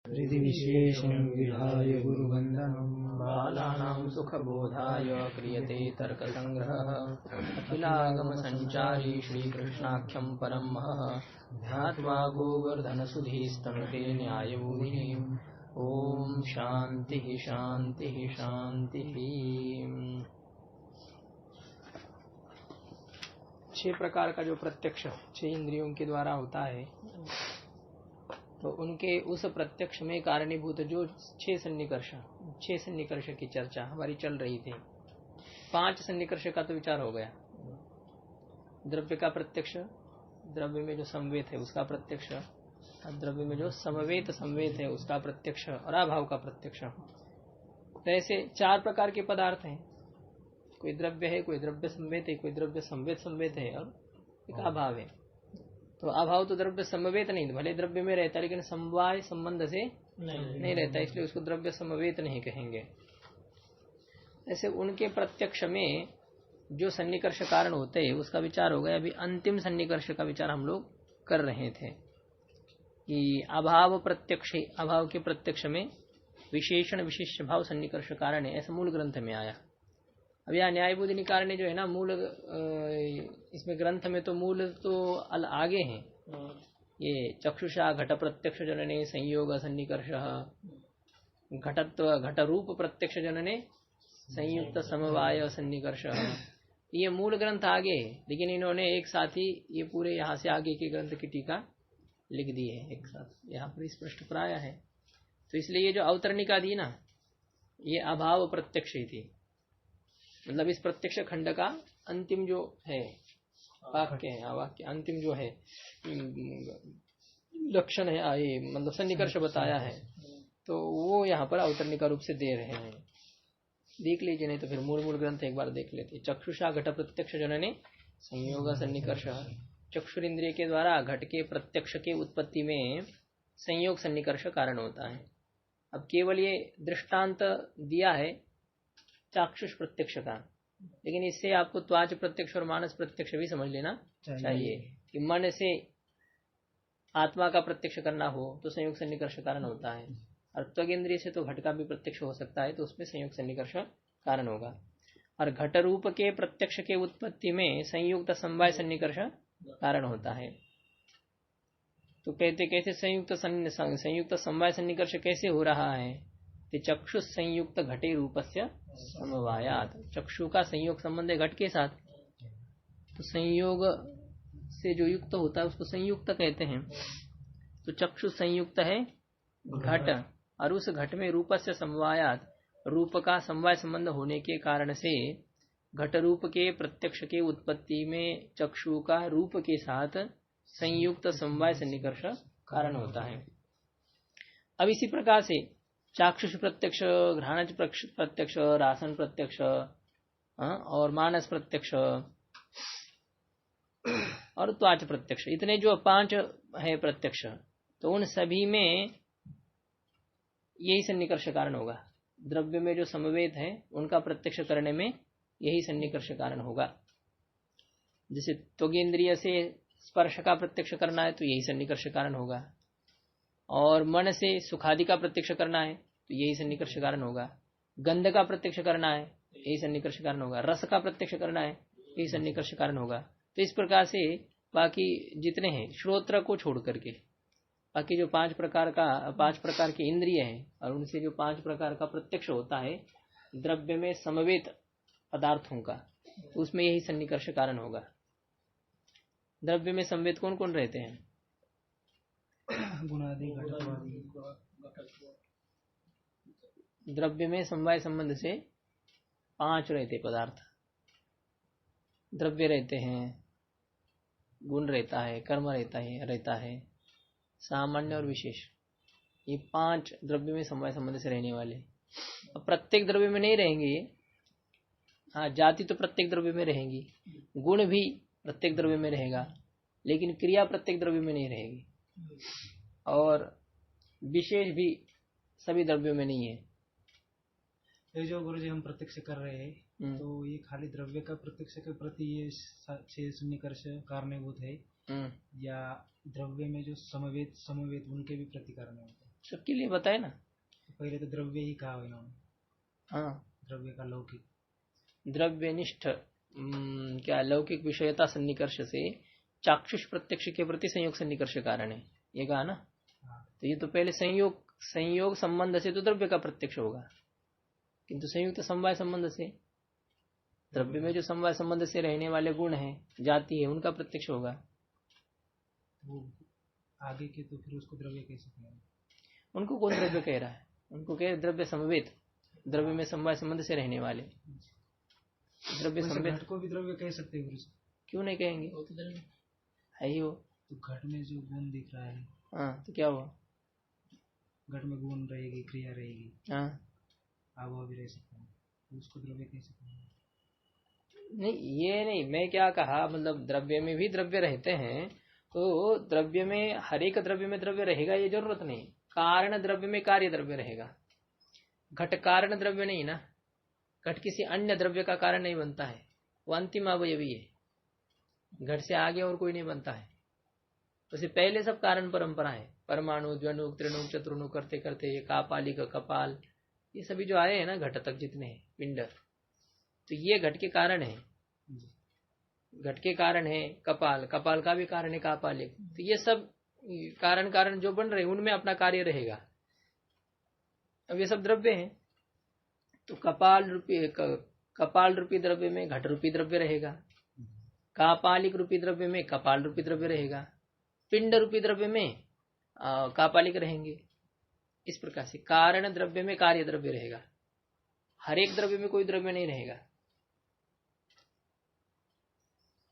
हृदि विशेषं विहाय गुरुवन्दनं बालानां सुखबोधाय क्रियते तर्कसङ्ग्रहः अखिलागमसञ्चारी श्रीकृष्णाख्यं परं महः ध्यात्वा गोवर्धनसुधीस्तनुते न्यायबोधिनीम्। ओम शांति शांति शांति। 6 प्रकार का जो प्रत्यक्ष 6 इंद्रियों के द्वारा होता है, तो उनके उस प्रत्यक्ष में कारणीभूत जो 6 सन्निकर्ष की चर्चा हमारी चल रही थी। 5 सन्निकर्ष का तो विचार हो गया। द्रव्य का प्रत्यक्ष, द्रव्य में जो संवेद है उसका प्रत्यक्ष, द्रव्य में जो समवेत संवेद है उसका प्रत्यक्ष और अभाव का प्रत्यक्ष। तो ऐसे 4 प्रकार के पदार्थ हैं। कोई द्रव्य है, कोई द्रव्य संवेद है, कोई द्रव्य संवेद संवेद है और एक अभाव है। तो अभाव तो द्रव्य समवेत नहीं, भले द्रव्य में रहता है लेकिन समवाय संबंध से नहीं रहता, इसलिए उसको द्रव्य समवेत नहीं कहेंगे। ऐसे उनके प्रत्यक्ष में जो सन्निकर्ष कारण होते हैं उसका विचार हो गया। अभी अंतिम सन्निकर्ष का विचार हम लोग कर रहे थे कि अभाव प्रत्यक्ष, अभाव के प्रत्यक्ष में विशेषण विशिष्ट भाव सन्निकर्ष कारण है, ऐसा मूल ग्रंथ में आया। अब यहाँ न्यायबोधिनी कारण ने जो है ना मूल, इसमें ग्रंथ में तो मूल तो आगे हैं। ये चक्षुषा घट प्रत्यक्ष जनने संयोग सन्निकर्ष, घटत्व घट रूप प्रत्यक्ष जनने संयुक्त समवाय सन्निकर्ष, ये मूल ग्रंथ आगे है। लेकिन इन्होंने एक साथ ही ये पूरे यहाँ से आगे के ग्रंथ की टीका लिख दी है एक साथ, यहाँ पर स्पष्ट प्राय है। तो इसलिए ये जो अवतरणिका दी ना, ये अभाव प्रत्यक्ष ही थी। मतलब इस प्रत्यक्ष खंड का अंतिम जो है वाक्य है, वाक्य अंतिम जो है लक्षण है, ये मतलब सन्निकर्ष बताया है, तो वो यहाँ पर अवतरणिका रूप से दे रहे हैं। देख लीजिए, नहीं तो फिर मूल ग्रंथ एक बार देख लेते। चक्षुषा घट प्रत्यक्ष जनने संयोग सन्निकर्ष, चक्षुरिंद्रिय के द्वारा घट के प्रत्यक्ष के उत्पत्ति में संयोग सन्निकर्ष कारण होता है। अब केवल ये दृष्टांत दिया है चाक्षुष प्रत्यक्ष का, लेकिन इससे आपको त्वाच प्रत्यक्ष और मानस प्रत्यक्ष भी समझ लेना चाहिए कि मन से आत्मा का प्रत्यक्ष करना हो तो संयोग सन्निकर्ष कारण होता है, और त्वगिंद्रिय से तो घट का भी प्रत्यक्ष हो सकता है, तो उसमें संयोग सन्निकर्ष कारण होगा। और घट रूप के प्रत्यक्ष के उत्पत्ति में संयुक्त समवाय सन्निकर्ष कारण होता है। तो कहते कैसे संयुक्त समवाय सन्निकर्ष कैसे हो रहा है? चक्षु संयुक्त घटे रूपस्य समवायात, चक्षु का संयोग संबंध है घट के साथ, तो संयोग से जो युक्त होता है उसको संयुक्त कहते हैं। तो चक्षु संयुक्त है घट, और उस घट में रूपस्य समवायात, रूप का समवाय संबंध होने के कारण से घट रूप के प्रत्यक्ष के उत्पत्ति में चक्षु का रूप के साथ संयुक्त समवाय सन्निकर्ष कारण होता है। अब इसी प्रकार से चाक्षुष प्रत्यक्ष, घ्राणज प्रत्यक्ष, रासन प्रत्यक्ष और मानस प्रत्यक्ष और त्वाच प्रत्यक्ष, इतने जो 5 है प्रत्यक्ष, तो उन सभी में यही सन्निकर्ष कारण होगा। द्रव्य में जो समवेत है उनका प्रत्यक्ष करने में यही सन्निकर्ष कारण होगा। जैसे त्वगेंद्रिय से स्पर्श का प्रत्यक्ष करना है तो यही सन्निकर्ष कारण होगा, और मन से सुखादि का प्रत्यक्ष करना है तो यही सन्निकर्ष कारण होगा। गंध का प्रत्यक्ष करना है यही सन्निकर्ष कारण होगा। रस का प्रत्यक्ष करना है यही सन्निकर्ष कारण होगा। तो इस प्रकार से बाकी जितने हैं श्रोत्र को छोड़ करके बाकी जो 5 प्रकार के इंद्रिय हैं, और उनसे जो 5 प्रकार का प्रत्यक्ष होता है द्रव्य में समवेत पदार्थों का, तो उसमें यही सन्निकर्ष कारण होगा। द्रव्य में समवेत कौन कौन रहते हैं? गुणादि घटत्वादि। द्रव्य में समवाय संबंध से 5 रहते पदार्थ। द्रव्य रहते हैं, गुण रहता है, कर्म रहता है, सामान्य और विशेष, ये 5 द्रव्य में समवाय संबंध से रहने वाले। अब प्रत्येक द्रव्य में नहीं रहेंगे, हाँ जाति तो प्रत्येक द्रव्य में रहेंगी, गुण भी प्रत्येक द्रव्य में रहेगा, लेकिन क्रिया प्रत्येक द्रव्य में नहीं रहेगी, और विशेष भी सभी द्रव्यों में नहीं है। ये जो गुरु जी हम प्रत्यक्ष कर रहे हैं, तो ये खाली द्रव्य का प्रत्यक्ष के प्रति ये 6 सन्निकर्ष कारणीभूत है, या द्रव्य में जो समवेत उनके भी प्रति कारणीभूत है? सबके लिए बताए ना। पहले तो द्रव्य ही कहा इन्होंने। हाँ, द्रव्य का लौकिक, द्रव्यनिष्ठ क्या लौकिक विषयता सन्निकर्ष से चाक्षुष प्रत्यक्ष के प्रति संयोग सन्निकर्ष कारण है, ये कहा ना। तो ये तो पहले संयोग संबंध से तो द्रव्य का प्रत्यक्ष होगा, किंतु संयुक्त समवाय संबंध से द्रव्य में जो समवाय संबंध से रहने वाले गुण हैं, जाति है, उनका प्रत्यक्ष होगा। वो आगे के तो फिर उसको द्रव्य कैसे कहेंगे? उनको कौन द्रव्य कह रहा है? उनको कह द्रव्य समवेत, द्रव्य में समवाय संबंध से रहने वाले द्रव्य समवेत। घट को भी द्रव्य कह सकते हैं, क्यों नहीं कहेंगे? वो तो द्रव्य है ही वो। तो घट में जो गुण दिख रहा है, हाँ, तो क्या हुआ? घट में गुण रहेगी, क्रिया रहेगी, हाँ, आबोह भी रह सकता है, तो उसको द्रव्य कह सकते हैं। नहीं, ये नहीं, मैं क्या कहा, मतलब द्रव्य में भी द्रव्य रहते हैं, तो द्रव्य में हर एक द्रव्य में द्रव्य रहेगा ये जरूरत नहीं। कारण द्रव्य में कार्य द्रव्य रहेगा। घट कारण द्रव्य नहीं ना, घट किसी अन्य द्रव्य का कारण नहीं बनता है, वो अंतिम अवयवी है। घट से आगे और कोई नहीं बनता है, उससे पहले सब कारण परंपरा है। परमाणु, द्वनुक, त्रिणुक, चतुर्णुक करते करते ये कापालिक, कपाल, ये सभी जो आए हैं ना घट तक जितने हैं पिंड, तो ये घट के कारण है। घट के कारण है कपाल, कपाल का भी कारण है कापालिक। तो ये सब कारण कारण जो बन रहे उनमें अपना कार्य रहेगा। अब ये सब द्रव्य हैं, तो कपाल रूपी द्रव्य में घट रूपी द्रव्य रहेगा, कापालिक रूपी द्रव्य में कपाल रूपी द्रव्य रहेगा, पिंड रूपी द्रव्य में कापालिक रहेंगे। इस प्रकार से कारण द्रव्य में कार्य द्रव्य रहेगा, हर एक द्रव्य में कोई द्रव्य नहीं रहेगा।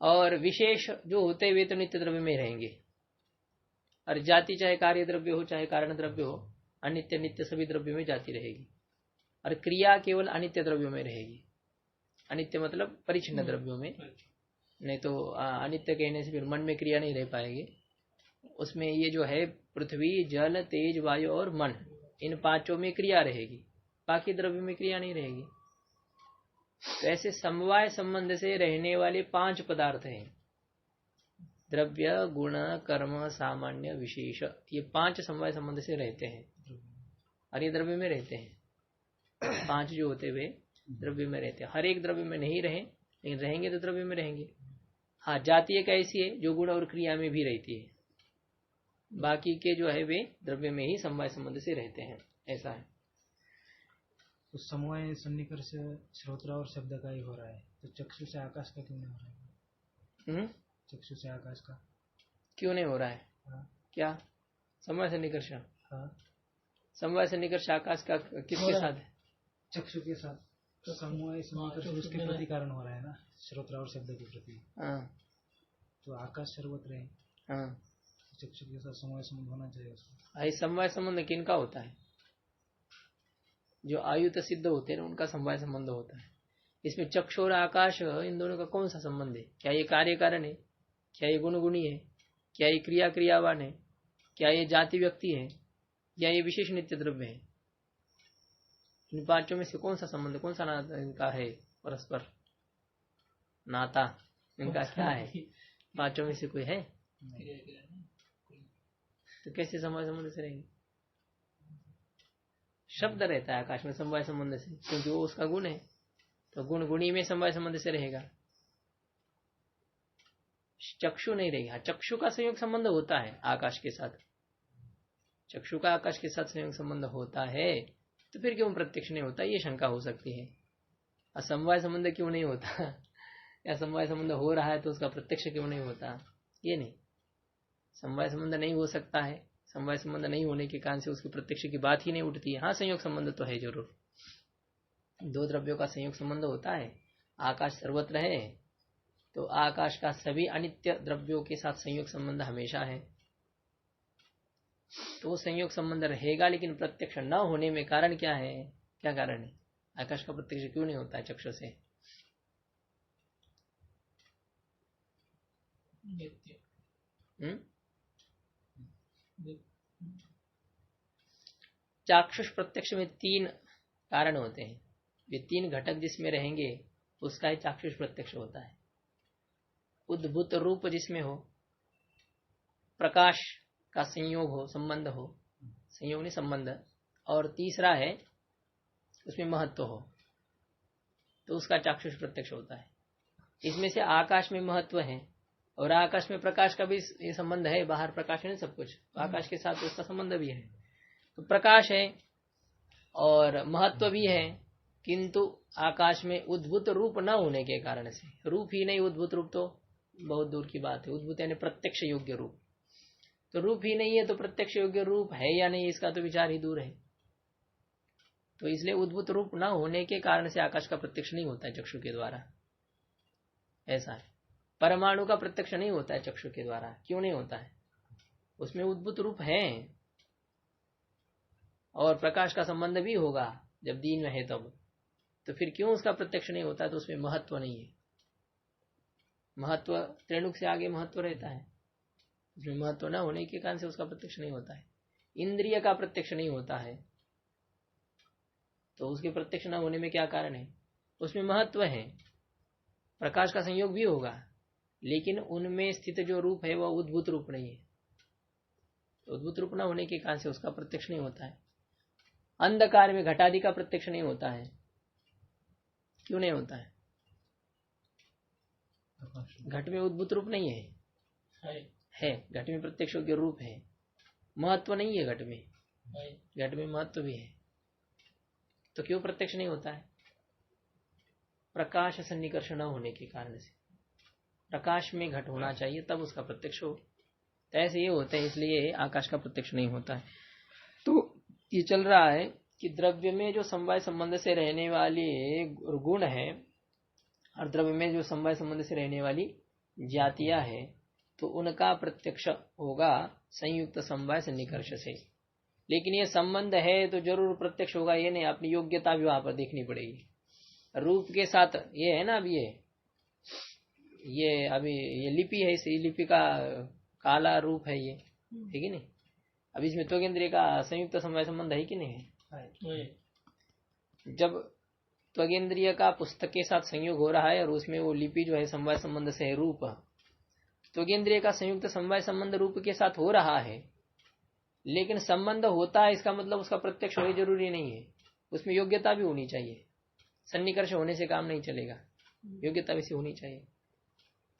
और विशेष जो होते वे तो नित्य द्रव्य में रहेंगे, और जाति चाहे कार्य द्रव्य हो चाहे कारण द्रव्य हो, अनित्य नित्य सभी द्रव्यों में जाति रहेगी। और क्रिया केवल अनित्य द्रव्यों में रहेगी। अनित्य मतलब परिच्छिन्न द्रव्यों में, नहीं तो अनित्य कहने से फिर मन में क्रिया नहीं रह पाएगी। उसमें ये जो है पृथ्वी, जल, तेज, वायु और मन, इन पांचों में क्रिया रहेगी, बाकी द्रव्य में क्रिया नहीं रहेगी। तो ऐसे समवाय संबंध से रहने वाले 5 पदार्थ हैं, द्रव्य, गुण, कर्म, सामान्य, विशेष। ये 5 समवाय संबंध से रहते हैं और ये द्रव्य में रहते हैं। 5 जो होते हुए द्रव्य में रहते हैं। हर एक द्रव्य में नहीं रहे, लेकिन रहेंगे तो द्रव्य में रहेंगे। हाँ, जाति एक ऐसी है जो गुण और क्रिया में भी रहती है, बाकी के जो है वे द्रव्य में ही समवाय संबंध से रहते हैं, ऐसा है। तो समवाय सन्निकर्ष श्रोत्र और शब्द का ही हो रहा है, तो चक्षु से आकाश का क्यों नहीं हो रहा है? चक्षु से आकाश का क्यों नहीं हो रहा है? हाँ। क्या समवाय सन्निकर्ष? हाँ, समवाय सन्निकर्ष आकाश का किसके साथ है? चक्षु के साथ। तो समवाय सन्निकर्ष उसके प्रति कारण हो रहा है ना, श्रोत्र और शब्द के प्रति। हाँ, तो आकाश सर्वत्र है, हाँ, चक्षु के साथ समवाय संबंध होना चाहिए उसको। भाई समवाय संबंध किनका होता है? जो आयुत सिद्ध होते हैं उनका समवाय संबंध होता है। इसमें चक्षु और आकाश, इन दोनों का कौन सा संबंध है? क्या ये कार्य कारण है? क्या ये गुण गुणी है? क्या ये क्रिया क्रियावान है? क्या ये जाति व्यक्ति है? या ये विशेष नित्य द्रव्य है? इन 5 में से कौन सा संबंध, कौन सा नाता इनका है? परस्पर नाता इनका क्या है? 5 में से कोई है? तो कैसे समवाय संबंध से रहेंगे? शब्द रहता है आकाश में समवाय संबंध से, क्योंकि वो उसका गुण है, तो गुण गुणी में समवाय संबंध से रहेगा। चक्षु नहीं रहेगा। चक्षु का संयोग संबंध होता है आकाश के साथ, चक्षु का आकाश के साथ संयोग संबंध होता है, तो फिर क्यों प्रत्यक्ष नहीं होता, ये शंका हो सकती है। असमवाय संबंध क्यों नहीं होता, या समवाय संबंध हो रहा है तो उसका प्रत्यक्ष क्यों नहीं होता? ये नहीं, समवाय संबंध नहीं हो सकता है, समवाय संबंध नहीं होने के कारण से उसके प्रत्यक्ष की बात ही नहीं उठती है। हाँ, संयोग संबंध तो है जरूर, 2 द्रव्यों का संयोग संबंध होता है। आकाश सर्वत्र है, तो आकाश का सभी अनित्य द्रव्यों के साथ संयोग संबंध हमेशा है, तो वो संयोग संबंध रहेगा। लेकिन प्रत्यक्ष न होने में कारण क्या है? क्या कारण है आकाश का प्रत्यक्ष क्यों नहीं होता है चक्षु से? चाक्षुष प्रत्यक्ष में 3 कारण होते हैं। ये 3 घटक जिसमें रहेंगे उसका ही चाक्षुष प्रत्यक्ष होता है। उद्भूत रूप जिसमें हो, प्रकाश का संयोग हो, संबंध हो, संयोग नहीं संबंध, और तीसरा है उसमें महत्व हो, तो उसका चाक्षुष प्रत्यक्ष होता है। इसमें से आकाश में महत्व है और आकाश में प्रकाश का भी ये संबंध है, बाहर प्रकाश है ना सब कुछ, तो आकाश के साथ उसका संबंध भी है। तो प्रकाश है और महत्व भी है, किंतु आकाश में उद्भूत रूप न होने के कारण से, रूप ही नहीं उद्भूत रूप तो बहुत दूर की बात है, उद्भूत यानी प्रत्यक्ष योग्य रूप, तो रूप ही नहीं है तो प्रत्यक्ष योग्य रूप है या नहीं इसका तो विचार ही दूर है। तो इसलिए उद्भूत रूप न होने के कारण से आकाश का प्रत्यक्ष नहीं होता है चक्षु के द्वारा, ऐसा है। परमाणु का प्रत्यक्ष नहीं होता है चक्षु के द्वारा, क्यों नहीं होता है? उसमें उद्भूत रूप है और प्रकाश का संबंध भी होगा जब दिन में है तब, तो फिर क्यों उसका प्रत्यक्ष नहीं होता है? तो उसमें महत्व नहीं है। महत्व त्रेणुक से आगे महत्व रहता है, उसमें महत्व न होने के कारण से उसका प्रत्यक्ष नहीं होता है। इंद्रिय का प्रत्यक्ष नहीं होता है, तो उसके प्रत्यक्ष न होने में क्या कारण है? उसमें महत्व है, प्रकाश का संयोग भी होगा, लेकिन उनमें स्थित जो रूप है वह उद्भूत रूप नहीं है, तो उद्भूत रूप न होने के कारण से उसका प्रत्यक्ष नहीं होता है। अंधकार में घटादि का प्रत्यक्ष नहीं होता है, क्यों नहीं होता है? घट में उद्भूत रूप नहीं है, घट में प्रत्यक्ष योग्य रूप है, महत्व नहीं है घट में महत्व भी है, तो क्यों प्रत्यक्ष नहीं होता है? प्रकाश सन्निकर्ष न होने के कारण से। प्रकाश में घट होना चाहिए तब उसका प्रत्यक्ष हो, तो ऐसे ये होता है, इसलिए आकाश का प्रत्यक्ष नहीं होता है। तो ये चल रहा है कि द्रव्य में जो समवाय संबंध से रहने वाले गुण है और द्रव्य में जो समवाय संबंध से रहने वाली जातियां है, तो उनका प्रत्यक्ष होगा संयुक्त समवाय सन्निकर्ष से। लेकिन ये संबंध है तो जरूर प्रत्यक्ष होगा ये नहीं, अपनी योग्यता भी वहां पर देखनी पड़ेगी। रूप के साथ ये है ना, अब ये अभी ये लिपि है, इस लिपि का काला रूप है ये, ठीक है नहीं? अब इसमें त्वगेंद्रिय का संयुक्त समवाय संबंध है कि नहीं है? जब त्वगेंद्रिय का पुस्तक के साथ संयोग हो रहा है और उसमें वो लिपि जो है समवाय संबंध से है रूप, त्वगेंद्रिय का संयुक्त समवाय संबंध रूप के साथ हो रहा है, लेकिन संबंध होता है इसका मतलब उसका प्रत्यक्ष हो जरूरी नहीं है, उसमें योग्यता भी होनी चाहिए। सन्निकर्ष होने से काम नहीं चलेगा, योग्यता भी होनी चाहिए,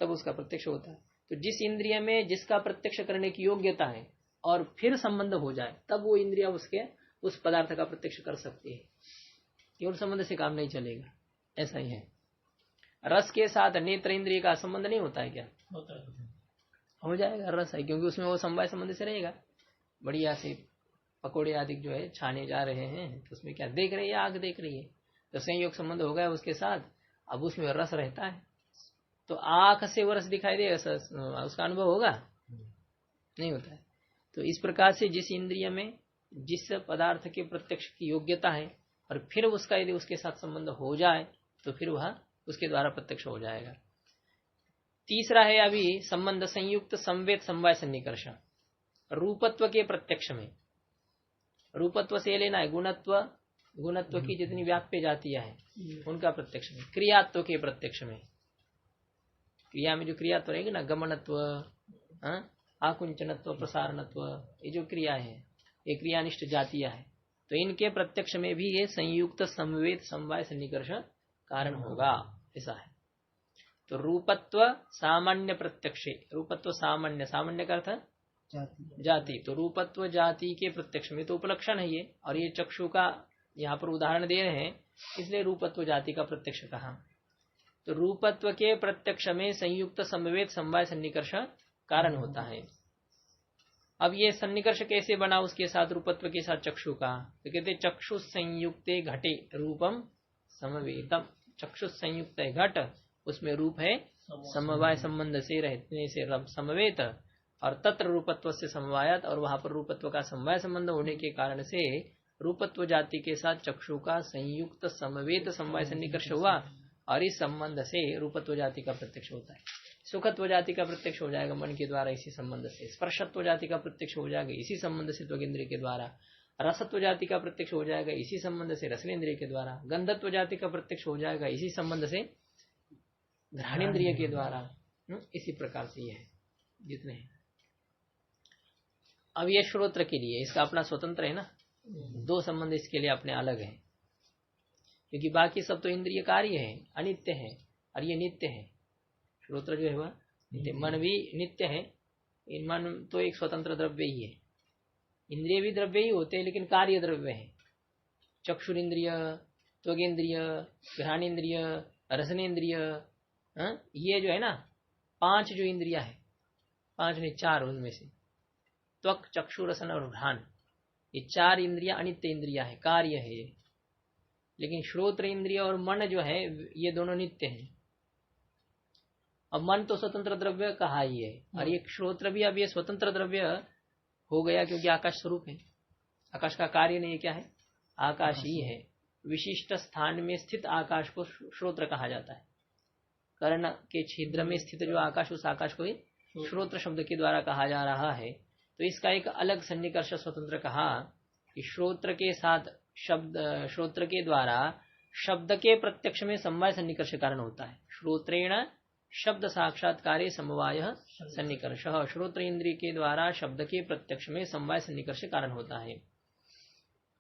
तब उसका प्रत्यक्ष होता है। तो जिस इंद्रिय में जिसका प्रत्यक्ष करने की योग्यता है और फिर संबंध हो जाए, तब वो इंद्रिया उस पदार्थ का प्रत्यक्ष कर सकती है, केवल संबंध से काम नहीं चलेगा, ऐसा ही है। रस के साथ नेत्र इंद्रिय का संबंध नहीं होता है क्या? होता है, हो जाएगा, रस है, क्योंकि उसमें वो समवाय संबंध से रहेगा। बढ़िया से पकोड़े आदि जो है छाने जा रहे हैं, तो उसमें क्या देख रही है? आग देख रही है, तो संयोग संबंध हो गया उसके साथ, अब उसमें रस रहता है, तो आंख से वो रस दिखाई देगा, उसका अनुभव होगा? नहीं होता है। तो इस प्रकार से जिस इंद्रिय में जिस पदार्थ के प्रत्यक्ष की योग्यता है और फिर उसका यदि उसके साथ संबंध हो जाए तो फिर वह उसके द्वारा प्रत्यक्ष हो जाएगा। तीसरा है अभी संबंध संयुक्त संवेद समवाय सन्निकर्ष। रूपत्व के प्रत्यक्ष में, रूपत्व से लेना है गुणत्व की जितनी व्याप्य जातियां हैं उनका प्रत्यक्ष में। क्रियात्व के प्रत्यक्ष में, क्रिया में जो क्रियात्व रहेगी ना, गमनत्व, आकुंचनत्व, प्रसारणत्व, ये जो क्रिया है ये क्रियानिष्ठ जातियां है, तो इनके प्रत्यक्ष में भी ये संयुक्त संवेद समवाय सन्निकर्ष कारण होगा, ऐसा है। तो रूपत्व सामान्य प्रत्यक्ष, रूपत्व सामान्य का अर्थ जाति, तो रूपत्व जाति के प्रत्यक्ष में तो उपलक्षण है ये, और ये चक्षु का यहाँ पर उदाहरण दे रहे हैं, इसलिए रूपत्व जाति का प्रत्यक्ष कहा। तो रूपत्व के प्रत्यक्ष में संयुक्त समवेद समवाय सन्निकर्ष कारण होता है। अब ये सन्निकर्ष कैसे बना उसके साथ, रूपत्व के साथ चक्षु का? तो कहते चक्षु संयुक्ते घटे रूपम समवेतम, चक्षु संयुक्त घट, उसमें रूप है समवाय संबंध से रहने से समवेत, और तत्र रूपत्व से समवायत, और वहां पर रूपत्व का समवाय संबंध होने के कारण से रूपत्व जाति के साथ चक्षु का संयुक्त समवेत समवाय सन्निकर्ष हुआ, और इस संबंध से रूपत्व जाति का प्रत्यक्ष होता है। सुखत्व जाति का प्रत्यक्ष हो जाएगा मन के द्वारा इसी संबंध से, स्पर्शत्व जाति का प्रत्यक्ष हो जाएगा इसी संबंध से त्वगेंद्रिय के द्वारा, रसत्व जाति का प्रत्यक्ष हो जाएगा इसी संबंध से रसनेन्द्रिय के द्वारा, गंधत्व जाति का प्रत्यक्ष हो जाएगा इसी संबंध से घ्राणेन्द्रिय के द्वारा। इसी प्रकार से यह है जितने हैं। अब ये श्रोत्र के लिए इसका अपना स्वतंत्र है ना, दो संबंध इसके लिए अपने अलग है, क्योंकि बाकी सब तो इंद्रिय कार्य है, अनित्य है, और ये नित्य है। श्रोत्र जो है वह नित्य, मन भी नित्य है। मन तो एक स्वतंत्र द्रव्य ही है, इंद्रिय भी द्रव्य ही होते हैं लेकिन कार्य द्रव्य है। चक्षुरिंद्रिय, त्वगेंद्रिय, घ्राणेन्द्रिय, रसनेन्द्रिय, ये जो है ना 5 जो इंद्रिया है, 5 नहीं 4, उनमें से त्वक, चक्षु, रसन और घ्राण, ये 4 इंद्रिया अनित्य इंद्रिया है, कार्य है ये। लेकिन श्रोत्र इंद्रिय और मन जो है ये दोनों नित्य हैं। अब मन तो स्वतंत्र द्रव्य कहा ही है, और ये श्रोत्र भी अब ये स्वतंत्र द्रव्य हो गया, क्योंकि आकाश स्वरूप है। आकाश का कार्य नहीं, क्या है? आकाश ही है। विशिष्ट स्थान में स्थित आकाश को श्रोत्र कहा जाता है। कर्ण के छिद्र में स्थित जो आकाश, उस आकाश को ही श्रोत्र शब्द के द्वारा कहा जा रहा है। तो इसका एक अलग सन्निकर्ष स्वतंत्र कहा कि श्रोत्र के साथ शब्द, श्रोत्र के द्वारा शब्द के प्रत्यक्ष में समवाय सन्निकर्ष कारण होता है। श्रोत्रेण शब्द साक्षात्कारे समवाय सन्निकर्ष, श्रोत्र इंद्रिय के द्वारा शब्द के प्रत्यक्ष में समवाय सन्निकर्ष कारण होता है।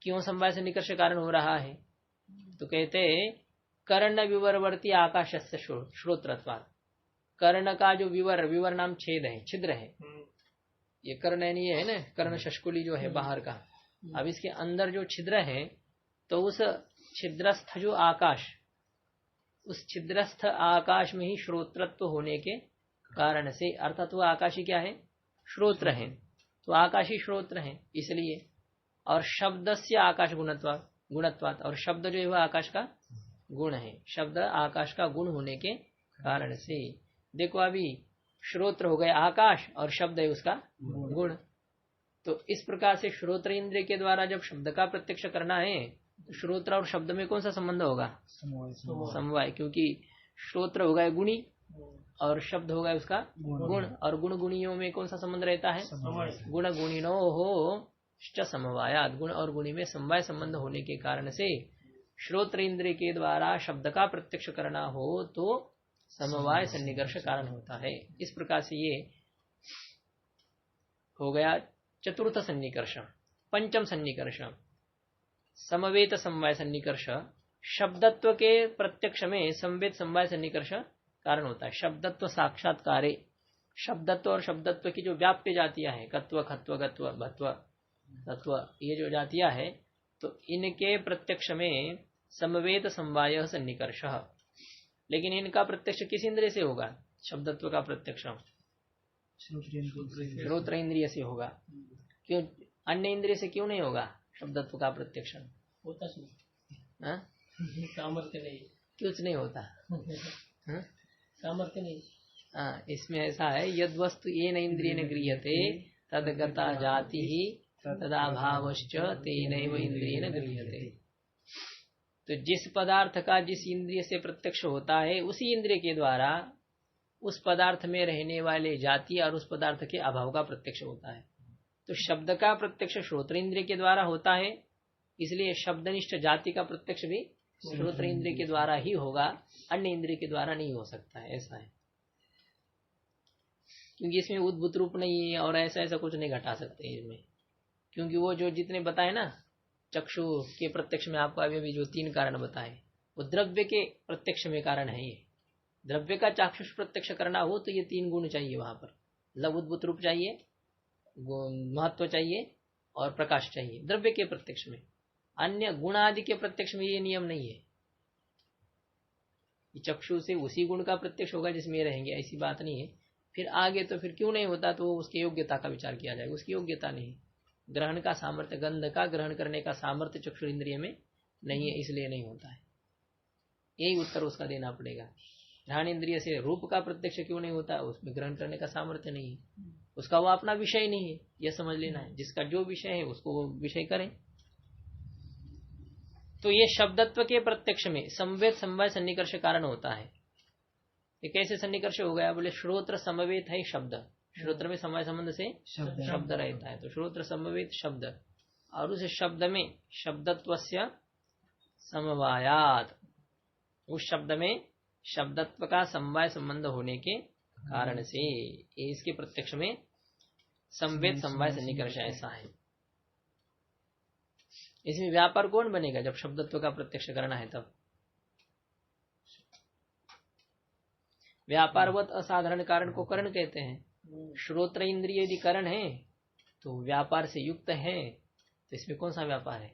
क्यों समवाय सन्निकर्ष कारण हो रहा है? तो कहते कर्ण विवरवर्ती आकाश से श्रोत्रत्वात्। कर्ण का जो विवर नाम छेद है, छिद्र है, ये कर्ण यानी है ना, कर्ण शष्कुली जो है बाहर का। अब इसके अंदर जो छिद्र है, तो उस छिद्रस्थ जो आकाश, उस छिद्रस्थ आकाश में ही श्रोत्रत्व होने के कारण से, अर्थात वह आकाश ही क्या है? श्रोत्र है। तो आकाश ही श्रोत्र है इसलिए। और शब्द से आकाश गुणत्वात्, और शब्द जो है वह आकाश का गुण है। शब्द आकाश का गुण होने के कारण से, देखो अभी श्रोत्र हो गए आकाश और शब्द है उसका गुण। तो इस प्रकार से श्रोत्र इंद्रिय के द्वारा जब शब्द का प्रत्यक्ष करना है, तो श्रोत्र और शब्द में कौन सा संबंध होगा? समवाय, क्योंकि श्रोत्र हो गए गुणी और शब्द हो गए उसका गुण, और गुण गुणियों में कौन सा संबंध रहता है? गुण गुणिनो हो समवायात, गुण और गुणी में समवाय संबंध होने के कारण से श्रोत्र इंद्रिय के द्वारा शब्द का प्रत्यक्ष करना हो तो समवाय सन्निकर्ष कारण होता है। इस प्रकार से ये हो गया चतुर्थ सन्निकर्ष। पंचम सन्निकर्ष समवेत समवाय सन्निकर्ष। शब्दत्व के प्रत्यक्ष में संवेद समवाय सन्निकर्ष कारण होता है। शब्दत्व साक्षात्कारे, शब्दत्व और शब्दत्व की जो व्याप्य जातियां हैं, कत्व, खत्व, गत्व, भत्व, तत्व, ये जो जातियां है, तो इनके प्रत्यक्ष में समवेत समवाय सन्निकर्ष। लेकिन इनका प्रत्यक्ष किस इंद्रिय से होगा? शब्दत्व का प्रत्यक्ष श्रोत्र इंद्रिय से होगा। क्यों? अन्य इंद्रिय से क्यों नहीं होगा शब्दत्व का प्रत्यक्ष? होता सामर्थ्य नहीं, क्यों नहीं होता? सामर्थ्य नहीं। इसमें ऐसा है, यद वस्तु येन इंद्रियेण गृह्यते तद्गता जाति ही तदाभावश्च तेनैव इंद्रियेण गृह्यते। तो जिस पदार्थ का जिस इंद्रिय से प्रत्यक्ष होता है, उसी इंद्रिय के द्वारा उस पदार्थ में रहने वाले जाति और उस पदार्थ के अभाव का प्रत्यक्ष होता है। तो शब्द का प्रत्यक्ष श्रोत्र इंद्रिय के द्वारा होता है, इसलिए शब्दनिष्ठ जाति का प्रत्यक्ष भी श्रोत्र इंद्रिय के द्वारा ही होगा, अन्य इंद्रिय के द्वारा नहीं हो सकता है। ऐसा है, क्योंकि इसमें उद्भूत रूप नहीं है और ऐसा कुछ नहीं घटा सकते इसमें। क्योंकि वो जो जितने बताए ना, चक्षु के प्रत्यक्ष में आपको अभी जो 3 कारण बताए, वो द्रव्य के प्रत्यक्ष में कारण है। ये द्रव्य का चाक्षुष प्रत्यक्ष करना हो तो ये 3 गुण चाहिए वहां पर। लघु उद्भूत रूप चाहिए, महत्व चाहिए और प्रकाश चाहिए द्रव्य के प्रत्यक्ष में। अन्य गुण आदि के प्रत्यक्ष में ये नियम नहीं है। चक्षु से उसी गुण का प्रत्यक्ष होगा जिसमें रहेंगे, ऐसी बात नहीं है। फिर आगे तो फिर क्यों नहीं होता, तो उसकी योग्यता का विचार किया जाएगा। उसकी योग्यता नहीं, ग्रहण का सामर्थ्य, गंध का ग्रहण करने का सामर्थ्य चक्षु इंद्रिय में नहीं है, इसलिए नहीं होता है। यही उत्तर उसका देना पड़ेगा। ध्यान इंद्रिय से रूप का प्रत्यक्ष क्यों नहीं होता? उसमें ग्रहण करने का सामर्थ्य नहीं है, उसका वो अपना विषय नहीं है, यह समझ लेना है। जिसका जो विषय है उसको वो विषय करें। तो ये शब्दत्व के प्रत्यक्ष में संवेद समवाय सन्निकर्ष कारण होता है। ये कैसे सन्निकर्ष हो गया? बोले श्रोत्र समवेत है शब्द, श्रोत्र में समवाय संबंध से शब्द रहता है, तो श्रोत्र समवेत शब्द, और उस शब्द में शब्दत्वस्य समवायात, उस शब्द में शब्दत्व का समवाय संबंध होने के कारण से इसके प्रत्यक्ष में संवेद समवाय सन्निकर्ष ऐसा है। इसमें व्यापार कौन बनेगा? जब शब्दत्व का प्रत्यक्ष करना है तब। व्यापारवत असाधारण कारण को करण कहते हैं। श्रोत्र इंद्रिय यदि करण है तो व्यापार से युक्त है, तो इसमें कौन सा व्यापार है?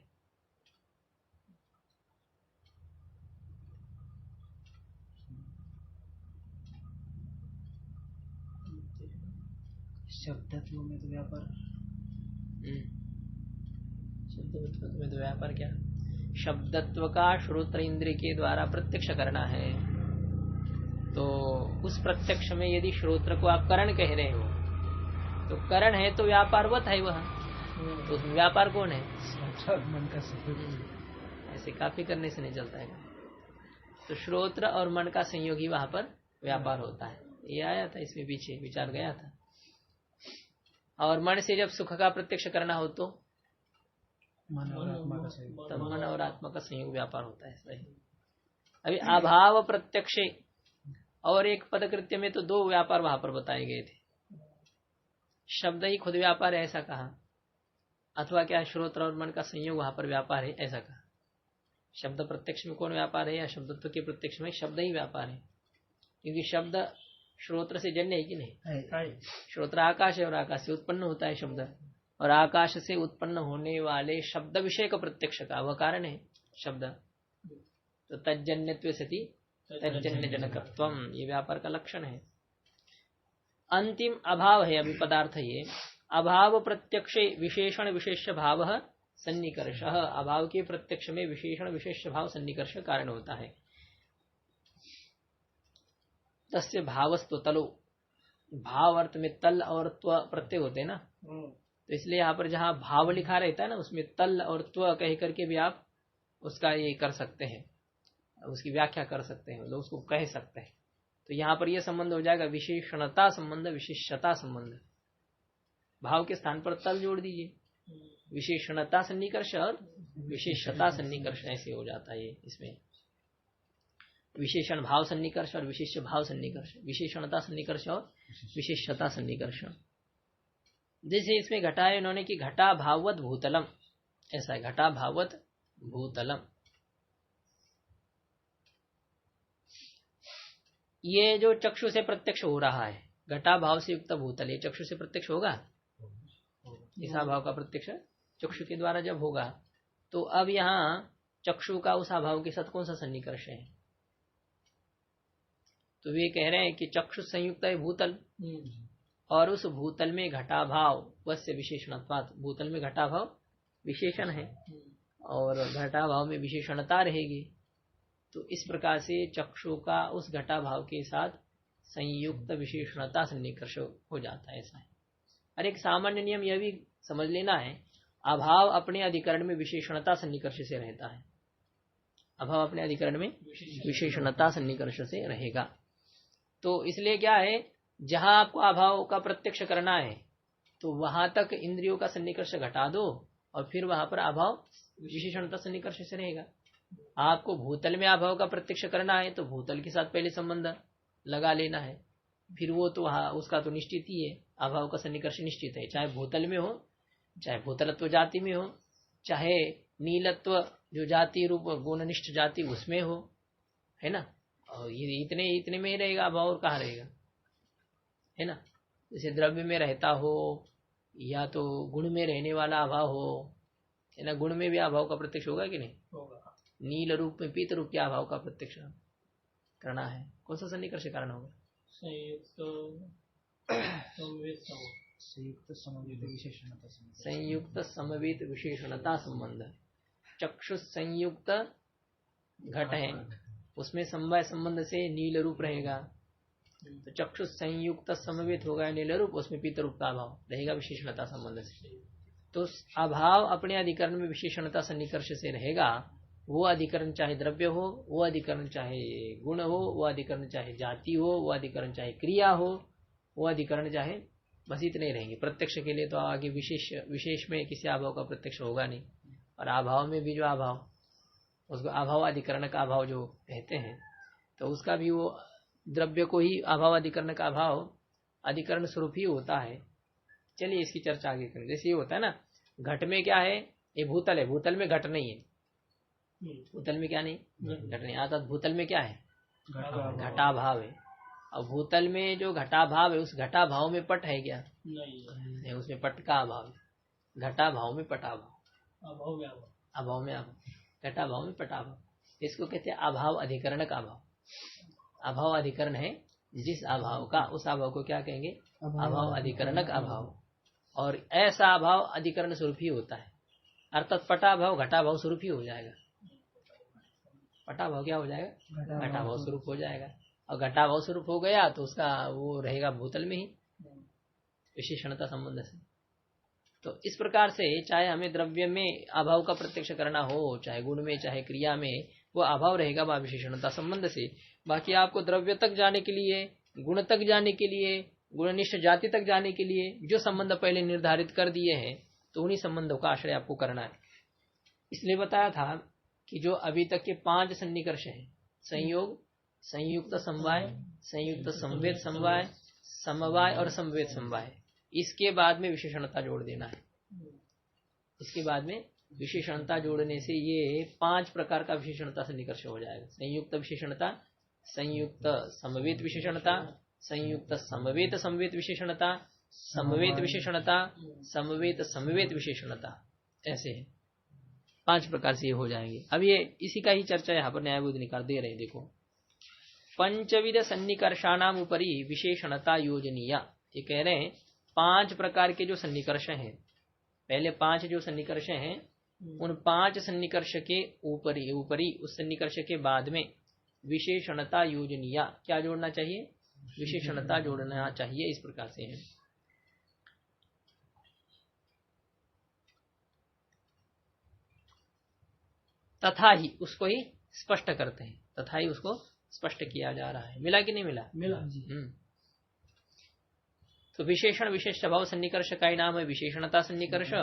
शब्दत्व में तो व्यापार, शब्दत्व में तो व्यापार क्या? शब्दत्व का श्रोत्र इंद्रिय के द्वारा प्रत्यक्ष करना है, तो उस प्रत्यक्ष में यदि श्रोत्र को आप करण कह रहे हो तो करण है तो व्यापारवत है वह, तो व्यापार कौन है? मन का संयोग। ऐसे काफी करने से नहीं चलता है। तो श्रोत्र और मन का संयोग ही वहां पर व्यापार होता है। ये आया था इसमें पीछे विचार गया था। और मन से जब सुख का प्रत्यक्ष करना हो तो मन और आत्मा का संयोग, तब मन और आत्मा का संयोग व्यापार होता है। सही। अभी अभाव प्रत्यक्ष और एक पदकृत्य में तो दो व्यापार वहां पर बताए गए थे। शब्द ही खुद व्यापार है ऐसा कहा, अथवा क्या श्रोत्र और मन का संयोग वहां पर व्यापार है ऐसा कहा। शब्द प्रत्यक्ष में कौन व्यापार है? या शब्दत्व के प्रत्यक्ष में शब्द ही व्यापार है, क्योंकि शब्द श्रोत्र से जन्य है कि नहीं? श्रोत्र आकाश है और आकाश से उत्पन्न होता है शब्द, और आकाश से उत्पन्न होने वाले शब्द विषय का प्रत्यक्ष का वह कारण है शब्द। तो तज्जन्यत्व सति तज्जन्य जनकत्वम, ये व्यापार का लक्षण है। अंतिम अभाव है अभी पदार्थ। ये अभाव प्रत्यक्ष विशेषण विशेष भाव सन्निकर्ष, अभाव के प्रत्यक्ष में विशेषण विशेष भाव सन्निकर्ष कारण होता है। तस्य भावस्तु तलो, भाव अर्थ में तल और त्व प्रत्यय होते हैं ना, तो इसलिए यहाँ पर जहाँ भाव लिखा रहता है ना उसमें तल और त्व कह करके भी आप उसका ये कर सकते हैं, उसकी व्याख्या कर सकते हैं, मतलब उसको कह सकते हैं। तो यहाँ पर यह संबंध हो जाएगा विशेषणता संबंध, विशेषता संबंध। भाव के स्थान पर तल जोड़ दीजिए, विशेषणता सन्निकर्ष और विशेषता सन्निकर्ष ऐसे हो जाता है। इसमें विशेषण भाव सन्निकर्ष और विशेष भाव सन्निकर्ष, विशेषणता सन्निकर्ष और विशेषता सन्निकर्ष। जैसे इसमें घटाया इन्होंने कि घटा भाववत भूतलम, ऐसा है, घटा भाववत भूतलम। ये जो चक्षु से प्रत्यक्ष हो रहा है, घटा भाव से युक्त भूतल, ये चक्षु से प्रत्यक्ष होगा। इस अभाव का प्रत्यक्ष चक्षु के द्वारा जब होगा, तो अब यहाँ चक्षु का उस अभाव के साथ कौन सा सन्निकर्ष है? तो वे कह रहे हैं कि चक्षु संयुक्त है भूतल, और उस भूतल में घटा भाव वस्य विशेषणत्वात्, भूतल में घटा भाव विशेषण है और घटा भाव में विशेषणता रहेगी। तो इस प्रकार से चक्षु का उस घटा भाव के साथ संयुक्त विशेषणता सन्निकर्ष हो जाता है। ऐसा है। और एक सामान्य नियम यह भी समझ लेना है, अभाव अपने अधिकरण में विशेषणता सन्निकर्ष से रहता है। अभाव अपने अधिकरण में विशेषणता सन्निकर्ष से रहेगा। तो इसलिए क्या है, जहां आपको अभाव का प्रत्यक्ष करना है तो वहां तक इंद्रियों का सन्निकर्ष घटा दो और फिर वहां पर अभाव विशेषणता सन्निकर्ष से रहेगा। आपको भूतल में अभाव का प्रत्यक्ष करना है तो भूतल के साथ पहले संबंध लगा लेना है, फिर वो तो वहां उसका तो निश्चित ही है, अभाव का सन्निकर्ष निश्चित है, चाहे भूतल में हो, चाहे भूतलत्व जाति में हो, चाहे नीलत्व जो जाति रूप गुणनिष्ठ जाति उसमें हो, है ना। और ये इतने में ही रहेगा अभाव, और कहाँ रहेगा, है ना। जैसे द्रव्य में रहता हो या तो गुण में रहने वाला अभाव हो, है ना। गुण में भी अभाव का प्रत्यक्ष होगा कि नहीं होगा। नील रूप में पीत रूप के अभाव का प्रत्यक्ष करना है, कौन सा सन्निकर्ष कारण होगा? संयुक्त समवेत विशेषणता संबंध। चक्षु संयुक्त घट है, उसमें समवाय संबंध से नील रूप रहेगा, तो चक्षु संयुक्त समवेत होगा नील रूप, उसमें पीत रूप का अभाव रहेगा विशेषणता संबंध से। तो अभाव अपने अधिकरण में विशेषणता सन्निकर्ष से रहेगा। वो अधिकरण चाहे द्रव्य हो, वो अधिकरण चाहे गुण हो, वो अधिकरण चाहे जाति हो, वो अधिकरण चाहे क्रिया हो, वो अधिकरण चाहे, बस इतने रहेंगे। प्रत्यक्ष के लिए तो आगे विशेष में किसी अभाव का प्रत्यक्ष होगा नहीं। और अभाव में भी जो अभाव, उसको अभाव अधिकरण का अभाव जो कहते हैं, तो उसका भी वो द्रव्य को ही अभाव अधिकरण का अभाव अधिकरण स्वरूप ही होता है। चलिए इसकी चर्चा आगे करें। जैसे ये होता है ना, घट में क्या है, ये भूतल है, भूतल में घट नहीं है, भूतल में क्या नहीं, घट नहीं आता। भूतल में क्या है, घटाभाव है। और भूतल में जो घटाभाव है, उस घटाभाव में पट है क्या, नहीं, उसमें पट का अभाव है। घटाभाव में पटाभाव, अभाव में अभाव, घटाभाव में पटाभाव, इसको कहते हैं अभाव अधिकरण का अभाव। अभाव अधिकरण है जिस अभाव का, उस अभाव को क्या कहेंगे, अभाव अधिकरण का अभाव। और ऐसा अभाव अधिकरण स्वरूप ही होता है, अर्थात पटाभाव घटाभाव स्वरूप ही हो जाएगा। पटाभाव क्या हो जाएगा, घटाभाव स्वरूप हो जाएगा। और घटाभाव स्वरूप हो गया तो उसका वो रहेगा भूतल में ही, विशेषणता संबंध से। तो इस प्रकार से चाहे हमें द्रव्य में अभाव का प्रत्यक्ष करना हो, चाहे गुण में चाहे क्रिया में, वो अभाव रहेगा वह विशेषणता संबंध से। बाकी आपको द्रव्य तक जाने के लिए, गुण तक जाने के लिए, गुणनिष्ठ जाति तक जाने के लिए जो संबंध पहले निर्धारित कर दिए हैं, तो उन्हीं संबंधों का आश्रय आपको करना है। इसलिए बताया था कि जो अभी तक के 5 सन्निकर्ष हैं, संयोग, संयुक्त समवाय, संयुक्त संवेद समवाय, समवाय और समवेद समवाय, इसके बाद में विशेषणता जोड़ देना है। इसके बाद में विशेषणता जोड़ने से ये 5 प्रकार का विशेषणता से निकर्ष हो जाएगा। संयुक्त विशेषणता, संयुक्त समवेत विशेषणता, संयुक्त समवेत समवेत विशेषणता, समवेत विशेषणता, समवेत समवेत विशेषणता, ऐसे है 5 प्रकार से ये हो जाएंगे। अब ये इसी का ही चर्चा यहाँ पर न्यायबोध निकाल दे रहे हैं। देखो, पंचविध सन्निकर्षाणाम उपरि विशेषणता योजनीय, ये कह रहे हैं 5 प्रकार के जो सन्निकर्ष हैं, पहले 5 जो सन्निकर्ष हैं, उन 5 सन्निकर्ष के ऊपरी उस सन्निकर्ष के बाद में विशेषणता योजनीय, क्या जोड़ना चाहिए, विशेषणता जोड़ना चाहिए। इस प्रकार से है। तथा ही उसको ही स्पष्ट करते हैं, तथा ही उसको स्पष्ट किया जा रहा है। मिला कि नहीं मिला, मिला। तो विशेषण विशेष भाव सन्निकर्ष का ही नाम है विशेषणता सन्निकर्ष।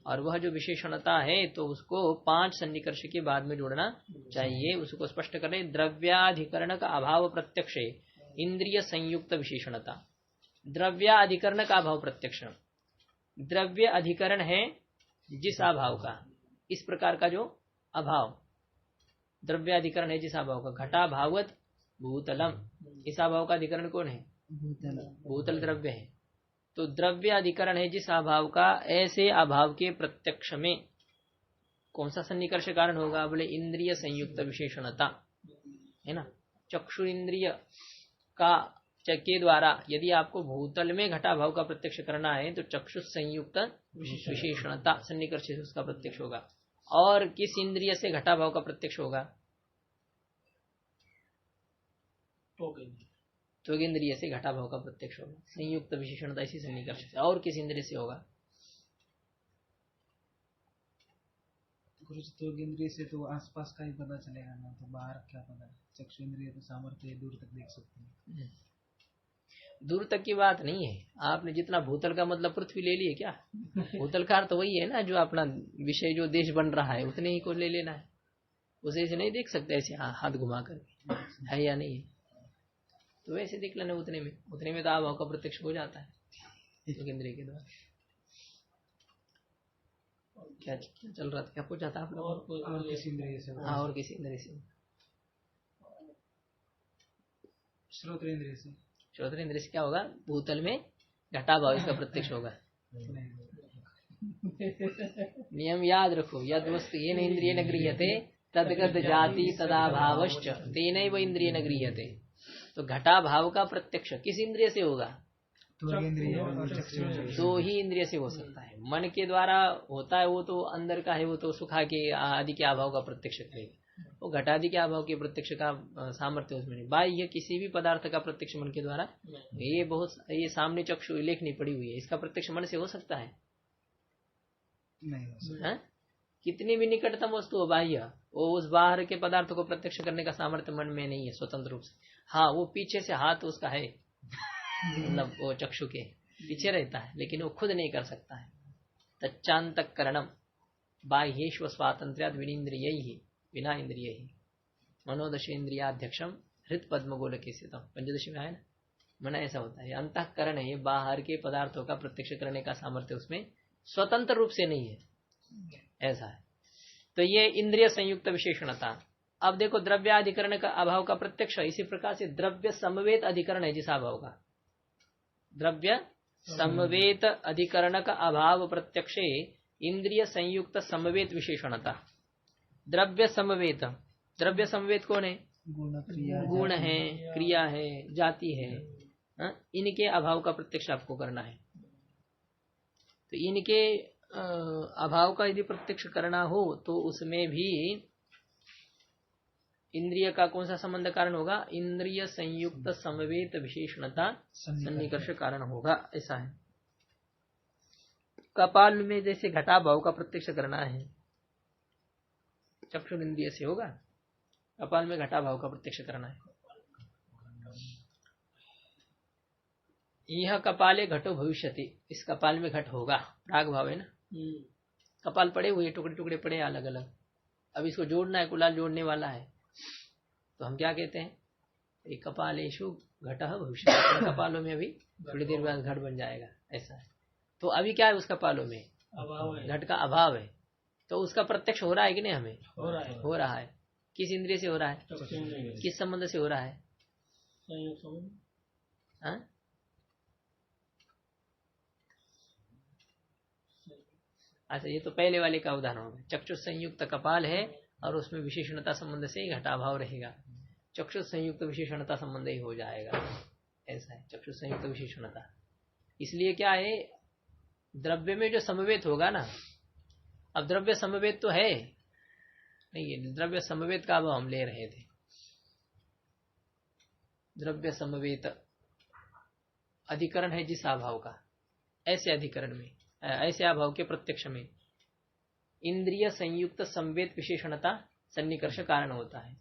और वह जो विशेषणता है तो उसको 5 सन्निकर्ष के बाद में जोड़ना चाहिए। उसको स्पष्ट करें, द्रव्याधिकरण का अभाव प्रत्यक्ष इंद्रिय संयुक्त विशेषणता। द्रव्याधिकरण का अभाव प्रत्यक्ष, द्रव्य अधिकरण है जिस अभाव का, इस प्रकार का जो अभाव, द्रव्याधिकरण है जिस अभाव का, घटा भावत भूतलम, इस अभाव का अधिकरण कौन है, भूतल द्रव्य है। तो द्रव्य अधिकरण है जिस अभाव का, ऐसे अभाव के प्रत्यक्ष में कौन सा सन्निकर्ष कारण होगा, बोले इंद्रिय संयुक्त विशेषणता, है ना। चक्षु इंद्रिय का के द्वारा यदि आपको भूतल में घटा भाव का प्रत्यक्ष करना है तो चक्षु संयुक्त विशेषणता सन्निकर्ष से उसका प्रत्यक्ष होगा। और किस इंद्रिय से घटा भाव का प्रत्यक्ष होगा, त्वग इंद्रिय से घटा भाव का प्रत्यक्ष होगा। संयुक्त विशेषणता इसी सन्निकर्ष से। और किस इंद्रिय से होगा, त्वग इंद्रिय से तो आसपास का ही पता चलेगा ना, तो बाहर क्या पता। चक्षु इंद्रिय तो सामर्थ्य दूर तक देख सकते हैं। दूर तक की बात नहीं है। आपने जितना भूतल का मतलब पृथ्वी ले लिए क्या, भूतल का तो वही है ना, जो अपना विषय जो देश बन रहा है उतने ही को ले लेना है। उसे ऐसे नहीं देख सकते ऐसे हाथ घुमा कर है या नहीं है, तो वैसे देख लेना उतने में तो अभाव का प्रत्यक्ष हो जाता है इंद्रिय के द्वारा। क्या चल रहा था, क्या पूछा था आप लोग, और किसी इंद्रिय से, हाँ और किसी इंद्रिय से, श्रोत्र इंद्रिय से। श्रोत्र इंद्रिय से क्या होगा, भूतल में घटा भाव इसका प्रत्यक्ष होगा। नियम याद रखो, यद वस्तु येन इंद्रिय न गृह्यते तद्गत जाति तदा भावश्च तेनैव इंद्रिय न गृह्यते। तो घटा भाव का प्रत्यक्ष किस इंद्रिय से होगा, दो ही इंद्रिय से हो सकता है। मन के द्वारा होता है वो तो अंदर का है, वो तो सुखा के आदि के अभाव का प्रत्यक्ष करेगा, वो घटादि के अभाव के प्रत्यक्ष का सामर्थ्य उसमें नहीं। बाह्य किसी भी पदार्थ का प्रत्यक्ष मन के द्वारा, ये सामने चक्षु लेखनी पड़ी हुई है, इसका प्रत्यक्ष मन से हो सकता है नहीं हो सकता। कितनी भी निकटतम वस्तु हो बाह्य, वो उस बाहर के पदार्थ को प्रत्यक्ष करने का सामर्थ्य मन में नहीं है स्वतंत्र रूप से। हाँ, वो पीछे से हाथ उसका है, मतलब वो चक्षु के पीछे रहता है, लेकिन वो खुद नहीं कर सकता है। तच्चांतकरणम बाह्येष्व स्वातंत्र्याद विनिंद्रियैहि विना इंद्रियैहि मनोदशेन्द्रियाध्यक्षम हृत पद्म गोलके स्थितम, पंचदशी में आया ना, मन ऐसा होता है, अंतःकरण है, ये बाहर के पदार्थों का प्रत्यक्ष करने का सामर्थ्य उसमें स्वतंत्र रूप से नहीं है, ऐसा है। तो ये इंद्रिय संयुक्त विशेषणता। अब देखो द्रव्याधिकरण का अभाव का प्रत्यक्ष, इसी प्रकार से द्रव्य समवेत अधिकरण है जिस अभाव का, द्रव्य समवेत अधिकरण का अभाव प्रत्यक्ष इंद्रिय संयुक्त समवेत विशेषणता। द्रव्य समवेत, द्रव्य समवेत कौन है? गुण है, क्रिया है, जाति है, इनके अभाव का प्रत्यक्ष आपको करना है। तो इनके अभाव का यदि प्रत्यक्ष करना हो तो उसमें भी इंद्रिय का कौन सा संबंध कारण होगा? इंद्रिय संयुक्त समवेत विशेषणता सन्निकर्ष कारण होगा, ऐसा है। कपाल में जैसे घटाभाव का प्रत्यक्ष करना है, चक्षु इंद्रिय से होगा, कपाल में घटाभाव का प्रत्यक्ष करना है। यह कपाले घटो भविष्यति, इस कपाल में घट होगा, प्राग भाव है ना। कपाल पड़े हुए, टुकड़े टुकड़े पड़े अलग अलग, अब इसको जोड़ना है, कुलाल जोड़ने वाला है, तो हम क्या कहते हैं? एक कपालेशु घटः भविष्यति, कपालों में अभी थोड़ी देर बाद घट बन जाएगा, ऐसा है। तो अभी क्या है उस कपालों में? घट का अभाव है, तो उसका प्रत्यक्ष हो रहा है कि नहीं? हमें हो रहा है। किस इंद्रिय से हो रहा है? किस संबंध से हो रहा है? अच्छा, ये तो पहले वाले का उदाहरण होगा। चक्षु संयुक्त कपाल है और उसमें विशेषणता संबंध से घटाभाव रहेगा, चक्षु संयुक्त विशेषणता संबंध ही हो जाएगा, ऐसा है चक्षु संयुक्त विशेषणता। इसलिए क्या है, द्रव्य में जो समवेत होगा ना, अब द्रव्य समवेत तो है नहीं, द्रव्य समवेत का अभाव हम ले रहे थे। द्रव्य समवेत अधिकरण है जिस अभाव का, ऐसे अधिकरण में, ऐसे अभाव के प्रत्यक्ष में इंद्रिय संयुक्त संवेद विशेषणता सन्निकर्ष कारण होता है।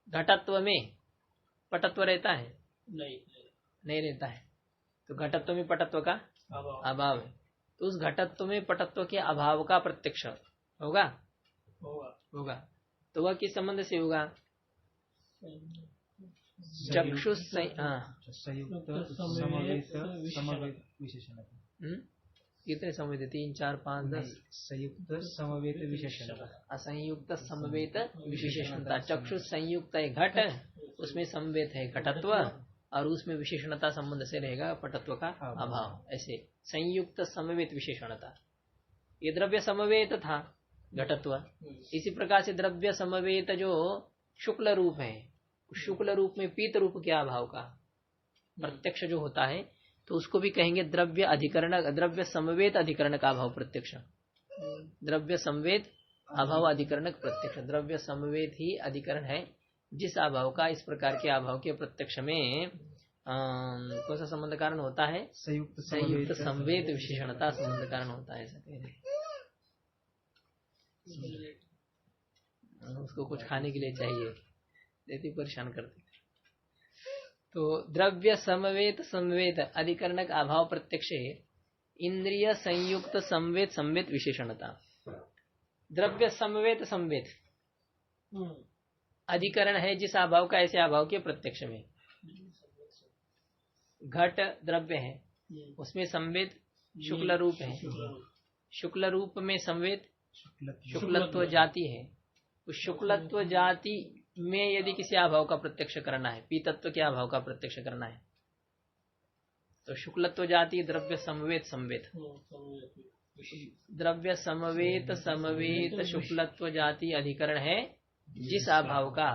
घटत्व में पटत्व रहता है? नहीं रहता है। तो घटत्व में पटत्व का अभाव है, तो उस घटत्व में पटत्व के अभाव का प्रत्यक्ष होगा। तो वह किस संबंध से होगा? चक्षु कितने समवेत? 3, 4, 5, 10 संयुक्त समवेत विशेषणता, असंयुक्त समवेत विशेषणता। चक्षु संयुक्त है घट, उसमें समवेत है घटत्व, और उसमें विशेषणता संबंध से रहेगा पटत्व का अभाव, ऐसे संयुक्त समवेत विशेषणता। ये द्रव्य समवेत था घटत्व, इसी प्रकार से द्रव्य समवेत जो शुक्ल रूप है, शुक्ल रूप में पीत रूप के अभाव का प्रत्यक्ष जो होता है, तो उसको भी कहेंगे द्रव्य अधिकरण, द्रव्य समवेत अधिकरण का अभाव प्रत्यक्ष। द्रव्य समवेत अभाव अधिकरण प्रत्यक्ष, द्रव्य समवेत ही अधिकरण है जिस अभाव का इस प्रकार के अभाव के प्रत्यक्ष में कौन सा संबंध कारण होता है? संयुक्त संवेद विशेषणता संबंध कारण होता है, ऐसा कह रहे। उसको कुछ खाने के लिए चाहिए, देती परेशान करते। तो द्रव्य समवेत संवेद अधिकरण का अभाव प्रत्यक्ष इंद्रिय संयुक्त संवेद संवेद विशेषणता। द्रव्य समवेत संवेद अधिकरण है जिस अभाव का ऐसे अभाव के प्रत्यक्ष में। घट द्रव्य है, उसमें संवेद शुक्ल रूप है, शुक्ल रूप में संवेद शुक्लत्व जाति है। उस शुक्लत्व जाति में यदि किसी अभाव का प्रत्यक्ष करना है, पीतत्व के अभाव का प्रत्यक्ष करना है, तो शुक्लत्व जाति द्रव्य समवेत संवेद, द्रव्य समवेत समवेत शुक्लत्व जाति अधिकरण है जिस अभाव का,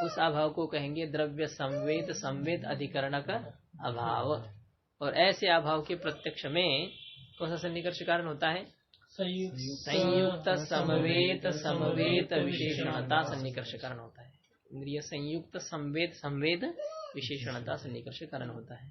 उस अभाव को कहेंगे द्रव्य संवेद संवेद अधिकरण का अभाव। और ऐसे अभाव के प्रत्यक्ष में कौन सा सन्निकर्ष कारण होता है? संयुक्त समवेत समवेत विशेषणता सन्निकर्ष कारण होता है। इंद्रिय संयुक्त संवेद संवेद विशेषणता सन्निकर्ष कारण होता है।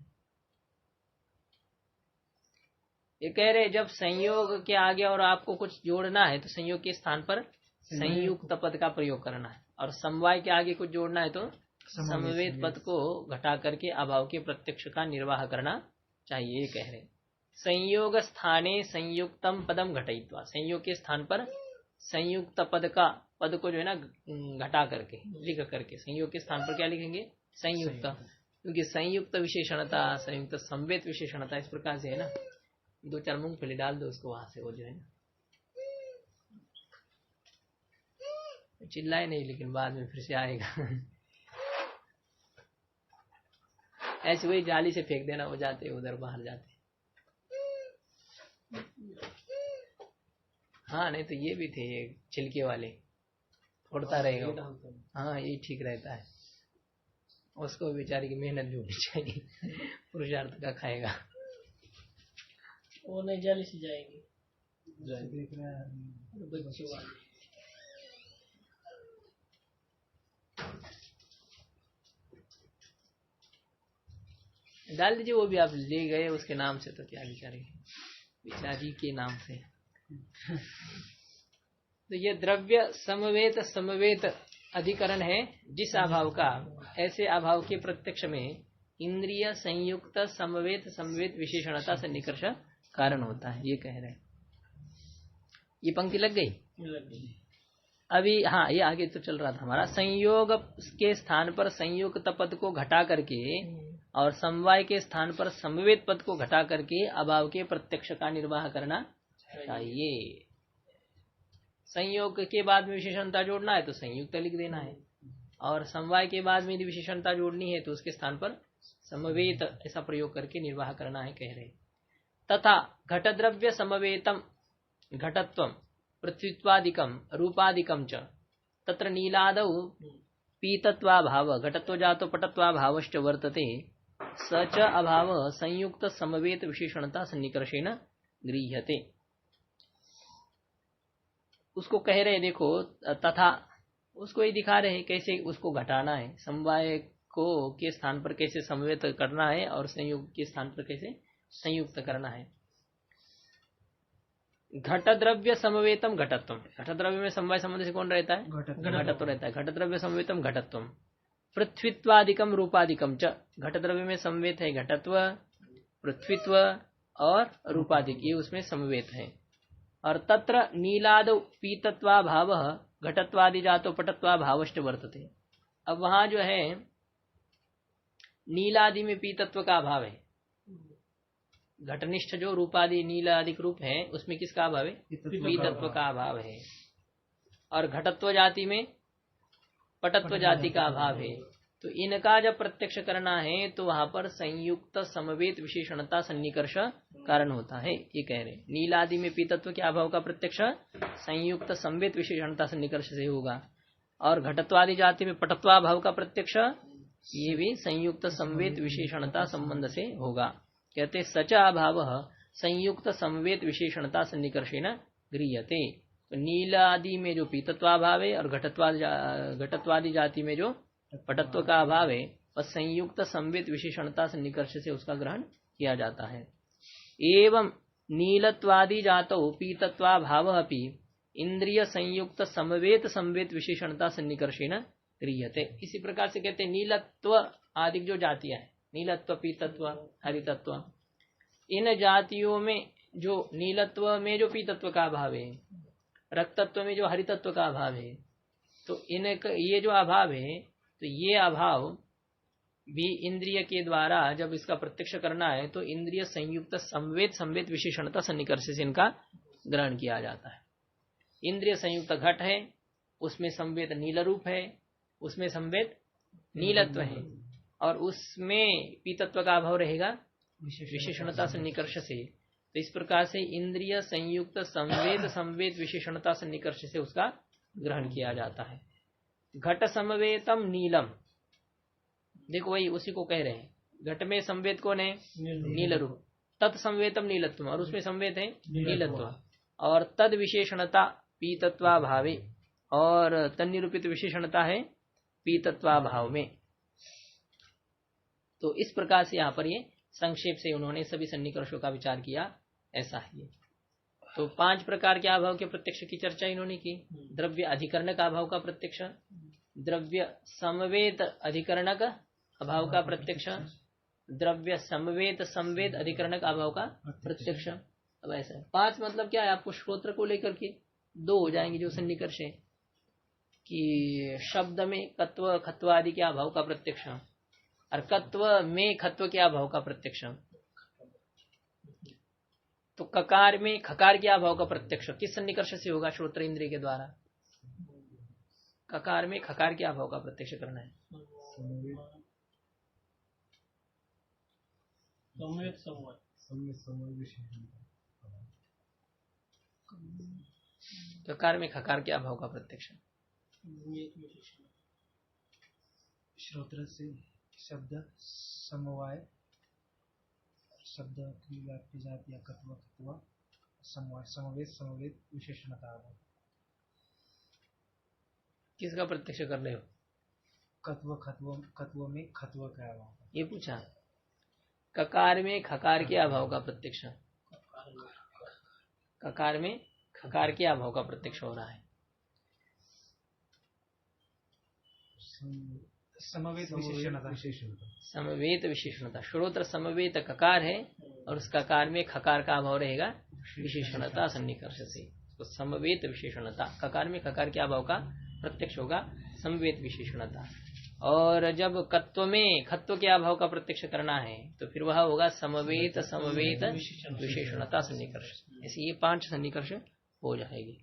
ये कह रहे जब संयोग के आगे और आपको कुछ जोड़ना है तो संयोग के स्थान पर संयुक्त पद का प्रयोग करना है, और समवाय के आगे कुछ जोड़ना है तो समवेत पद को घटा करके अभाव के प्रत्यक्ष का निर्वाह करना चाहिए, ये कह रहे। संयोग स्थाने संयुक्तम पदम घटयित्वा, संयोग के स्थान पर संयुक्त पद का, पद को जो है ना घटा करके लिख करके, संयोग के स्थान पर क्या लिखेंगे? संयुक्त, क्योंकि संयुक्त विशेषणता, संयुक्त संवेद विशेषणता इस प्रकार से है ना। 2-4 मूंगफली डाल दो उसको वहां से, वो जो है ना चिल्लाए नहीं, लेकिन बाद में फिर से आएगा। ऐसे वही जाली से फेंक देना, वो जाते उधर बाहर जाते। हाँ नहीं तो ये भी थे, ये छिलके वाले फोड़ता रहेगा। हाँ ये ठीक रहता है, उसको बेचारे की मेहनत भी होनी चाहिए। पुरुषार्थ का खाएगा, वो नहीं जाली से जाएगी। देख रहा है बच्चे वाले डाल दीजिए, वो भी आप ले गए उसके नाम से, तो क्या बेचारे बेचारी के नाम से। तो ये द्रव्य समवेत समवेत अधिकरण है, जिस अभाव का ऐसे अभाव के प्रत्यक्ष में इंद्रिय संयुक्त समवेत समवेत विशेषणता से निकर्ष कारण होता है, ये कह रहे हैं। ये पंक्ति लग गई। अभी हाँ, ये आगे तो चल रहा था हमारा। संयोग के स्थान पर संयुक्त पद को घटा करके और समवाय के स्थान पर समवेत पद को घटा करके अभाव के प्रत्यक्ष का निर्वाह करना चाहिए। संयोग के बाद में विशेषणता जोड़ना है तो संयुक्त लिख देना है, और समवाय के बाद में यदि विशेषणता जोड़नी है तो उसके स्थान पर समवेत ऐसा प्रयोग करके निर्वाह करना है, कह रहे। तथा घटद्रव्य समवेतम घटत्वम पृथ्वीत्वादिकम रूपादिकम च तत्र नीलादौ पीतत्वाभाव घटत्व जातो पटत्वाभावश्च वर्तते स च अभाव संयुक्त समवेत विशेषणता सन्निकर्षेण गृह्यते। उसको कह रहे देखो, तथा उसको ही दिखा रहे कैसे उसको घटाना है, समवाय को के स्थान पर कैसे समवेत करना है और संयुक्त के स्थान पर कैसे संयुक्त करना है। घटद्रव्य समवेतम घटत्वम, घटद्रव्य में समवाय संबंध से कौन रहता है? घटत्व रहता है। घटद्रव्य समवेतम घटत्वम पृथ्वीत्वादिकम रूपादिकम च, घटद्रव्य में समवेत है घटत्व, पृथ्वीत्व और रूपादिक, ये उसमें समवेत है। और तत्र नीलादौ पीतत्वाभाव घटत्वादि जातो पटत्वाभावश्च वर्तते। अब वहां जो है नीलादि में पीतत्व का अभाव है, घटनिष्ठ जो रूपादि नीलादिक रूप है उसमें किसका अभाव है? पीतत्व का अभाव है। और घटत्व जाति में पटत्व जाति का अभाव है। तो इनका जब प्रत्यक्ष करना है तो वहां पर संयुक्त समवेत विशेषणता सन्निकर्ष कारण होता है, ये कह रहे। नीलादि में पीतत्व के अभाव का प्रत्यक्ष संयुक्त समवेत विशेषणता सन्निकर्ष से होगा, और घटत्वादि जाति में पटत्वाभाव का प्रत्यक्ष ये भी संयुक्त समवेत विशेषणता संबंध से होगा। कहते सचा अभाव संयुक्त समवेत विशेषणता सन्निकर्षेण गृह्यते। तो नील आदि में जो पीतत्वाभाव है और घटत्वादि जाति में जो पटत्व का अभाव है, वह संयुक्त समवेत विशेषणता सन्निकर्ष से उसका ग्रहण किया जाता है। एवं नीलत्वादि जातौ पीतत्वाभाव अपि इंद्रिय संयुक्त समवेत समवेत विशेषणता सन्निकर्षेण गृह्यते। इसी प्रकार से कहते हैं नीलत्व आदि जो जातियां है, नीलत्व पीतत्व हरितत्व, इन जातियों में जो नीलत्व में जो पीतत्व का अभाव है, रक्तत्व में जो हरितत्व का अभाव है, तो इनका ये जो अभाव है, तो ये अभाव भी इंद्रिय के द्वारा जब इसका प्रत्यक्ष करना है तो इंद्रिय संयुक्त समवेत समवेत विशेषणता सन्निकर्ष से इनका ग्रहण किया जाता है। इंद्रिय संयुक्त घट है, उसमें समवेत नील रूप है, उसमें समवेत नीलत्व है, और उसमें पीतत्व का अभाव रहेगा विशेषणता सन्निकर्ष से। तो इस प्रकार से इंद्रिय संयुक्त संवेद संवेद विशेषणता सन्निकर्ष से उसका ग्रहण किया जाता है। घट समवेतम नीलम, देखो वही उसी को कह रहे हैं। घट में संवेद कौन है? नील रूप। तत्संवेतम नीलत्व, और उसमें संवेद है नीलत्व। और तद विशेषणता पीतत्वाभावे, और तन्निरूपित विशेषणता है पीतत्वाभाव में। तो इस प्रकार से यहाँ पर ये संक्षेप से उन्होंने सभी सन्निकर्षों का विचार किया, ऐसा है। तो 5 प्रकार के अभाव के प्रत्यक्ष की चर्चा इन्होंने की। द्रव्य अधिकरणक अभाव का प्रत्यक्ष, द्रव्य समवेत अधिकरणक अभाव का प्रत्यक्ष, द्रव्य समवेत संवेद अधिकरणक अभाव का प्रत्यक्ष। अब ऐसा है 5 मतलब क्या है? आपको श्रोत्र को लेकर के 2 हो जाएंगे जो सन्निकर्ष है कि शब्द में कत्व खत्व आदि के अभाव का प्रत्यक्ष, और कत्व में खत्व के अभाव का प्रत्यक्ष। तो ककार में खकार के अभाव का प्रत्यक्ष किस सन्निकर्ष से होगा? श्रोत्र इंद्रिय के द्वारा। ककार में खकार के अभाव का प्रत्यक्ष करना है। ककार में खकार के अभाव का प्रत्यक्ष। श्रोत्र से शब्द समवाय, शब्द की व्याप्ति जाति या कत्व कत्व समवाय समवेत समवेत विशेषणता। किसका प्रत्यक्ष कर रहे हो? कत्व खत्व कत्व में खत्व का अभाव। ये पूछा। ककार में खकार के अभाव का प्रत्यक्ष। ककार में खकार के अभाव का प्रत्यक्ष हो रहा है। समवेत विशेषणता। समवेत विशेषणता। श्रोत्र समवेत ककार है और उस ककार में खकार का अभाव रहेगा विशेषणता सन्निकर्ष से। तो समवेत विशेषणता, ककार में खकार के अभाव का प्रत्यक्ष होगा समवेत विशेषणता। और जब कत्व में खत्व के अभाव का प्रत्यक्ष करना है तो फिर वह होगा समवेत समवेत विशेषणता सन्निकर्ष। ऐसे ये 5 सन्निकर्ष हो जाएगी।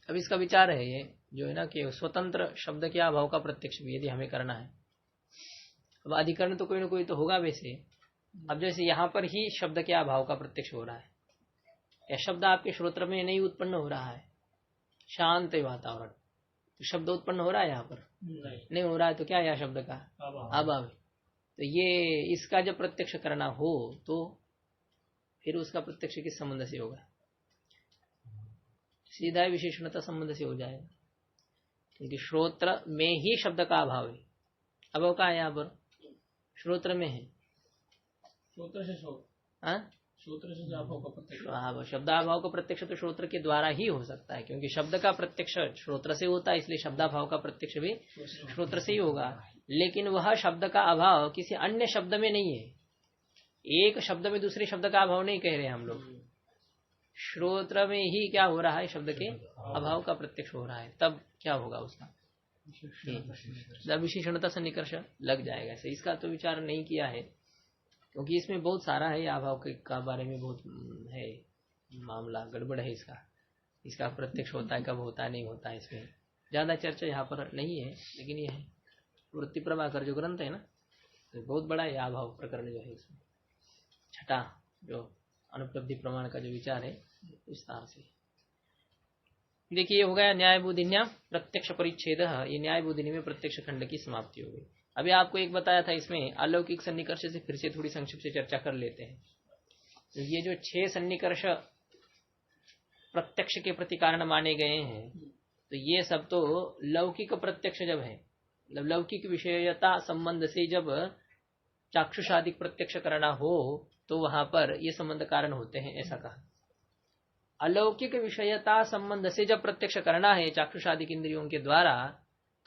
अब इसका विचार है ये जो है ना कि स्वतंत्र शब्द के अभाव का प्रत्यक्ष भी यदि हमें करना है। अब अधिकरण तो कोई ना कोई तो होगा वैसे। अब जैसे यहाँ पर ही शब्द के अभाव का प्रत्यक्ष हो रहा है, या शब्द आपके श्रोत्र में नहीं उत्पन्न हो रहा है, शांत वातावरण, तो शब्द उत्पन्न हो रहा है यहाँ पर नहीं हो रहा है, तो क्या यह शब्द का अभाव है। तो ये इसका जब प्रत्यक्ष करना हो तो फिर उसका प्रत्यक्ष किस संबंध से होगा? सीधा विशेषणता संबंध से हो जाएगा, क्योंकि श्रोत्र में ही शब्द का अभाव है। अभाव का है यहाँ पर? श्रोत्र में है। श्रोत्र से अभाव का प्रत्यक्ष। शब्द अभाव का प्रत्यक्ष तो श्रोत्र के द्वारा ही हो सकता है, क्योंकि शब्द का प्रत्यक्ष श्रोत्र से होता है, इसलिए शब्दाभाव का प्रत्यक्ष भी श्रोत्र से ही होगा। लेकिन वह शब्द का अभाव किसी अन्य शब्द में नहीं है। एक शब्द में दूसरे शब्द का अभाव नहीं कह रहे हम लोग। श्रोत्र में ही क्या हो रहा है? शब्द के अभाव का प्रत्यक्ष हो रहा है। तब क्या होगा उसका? जब विशेषणता सन्निकर्ष लग जाएगा। ऐसे इसका तो विचार नहीं किया है, क्योंकि इसमें बहुत सारा है, अभाव के बारे में बहुत है मामला, गड़बड़ है इसका प्रत्यक्ष होता है कब होता है नहीं होता है, इसमें ज्यादा चर्चा यहाँ पर नहीं है। लेकिन ये है वृत्ति प्रभाकर जो ग्रंथ है ना, तो बहुत बड़ा है अभाव प्रकरण जो है। इसमें छठा जो अनुपलब्धि प्रमाण का जो विचार है विस्तार से देखिए। ये हो गया न्याय बुद्धिन्या प्रत्यक्ष परिच्छेद। ये न्याय बुद्धि में प्रत्यक्ष खंड की समाप्ति हो गई। अभी आपको एक बताया था, इसमें अलौकिक सन्निकर्ष से फिर से थोड़ी संक्षिप्त से चर्चा कर लेते हैं। तो ये जो 6 सन्निकर्ष प्रत्यक्ष के प्रति कारण माने गए हैं, तो ये सब तो लौकिक प्रत्यक्ष जब है, मतलब लौकिक विषयता संबंध से जब चाक्षुषादिक प्रत्यक्ष करना हो तो वहां पर ये संबंध कारण होते हैं, ऐसा कहा। अलौकिक विषयता संबंध से जब प्रत्यक्ष करना है चाक्षुषादिक इंद्रियों के द्वारा,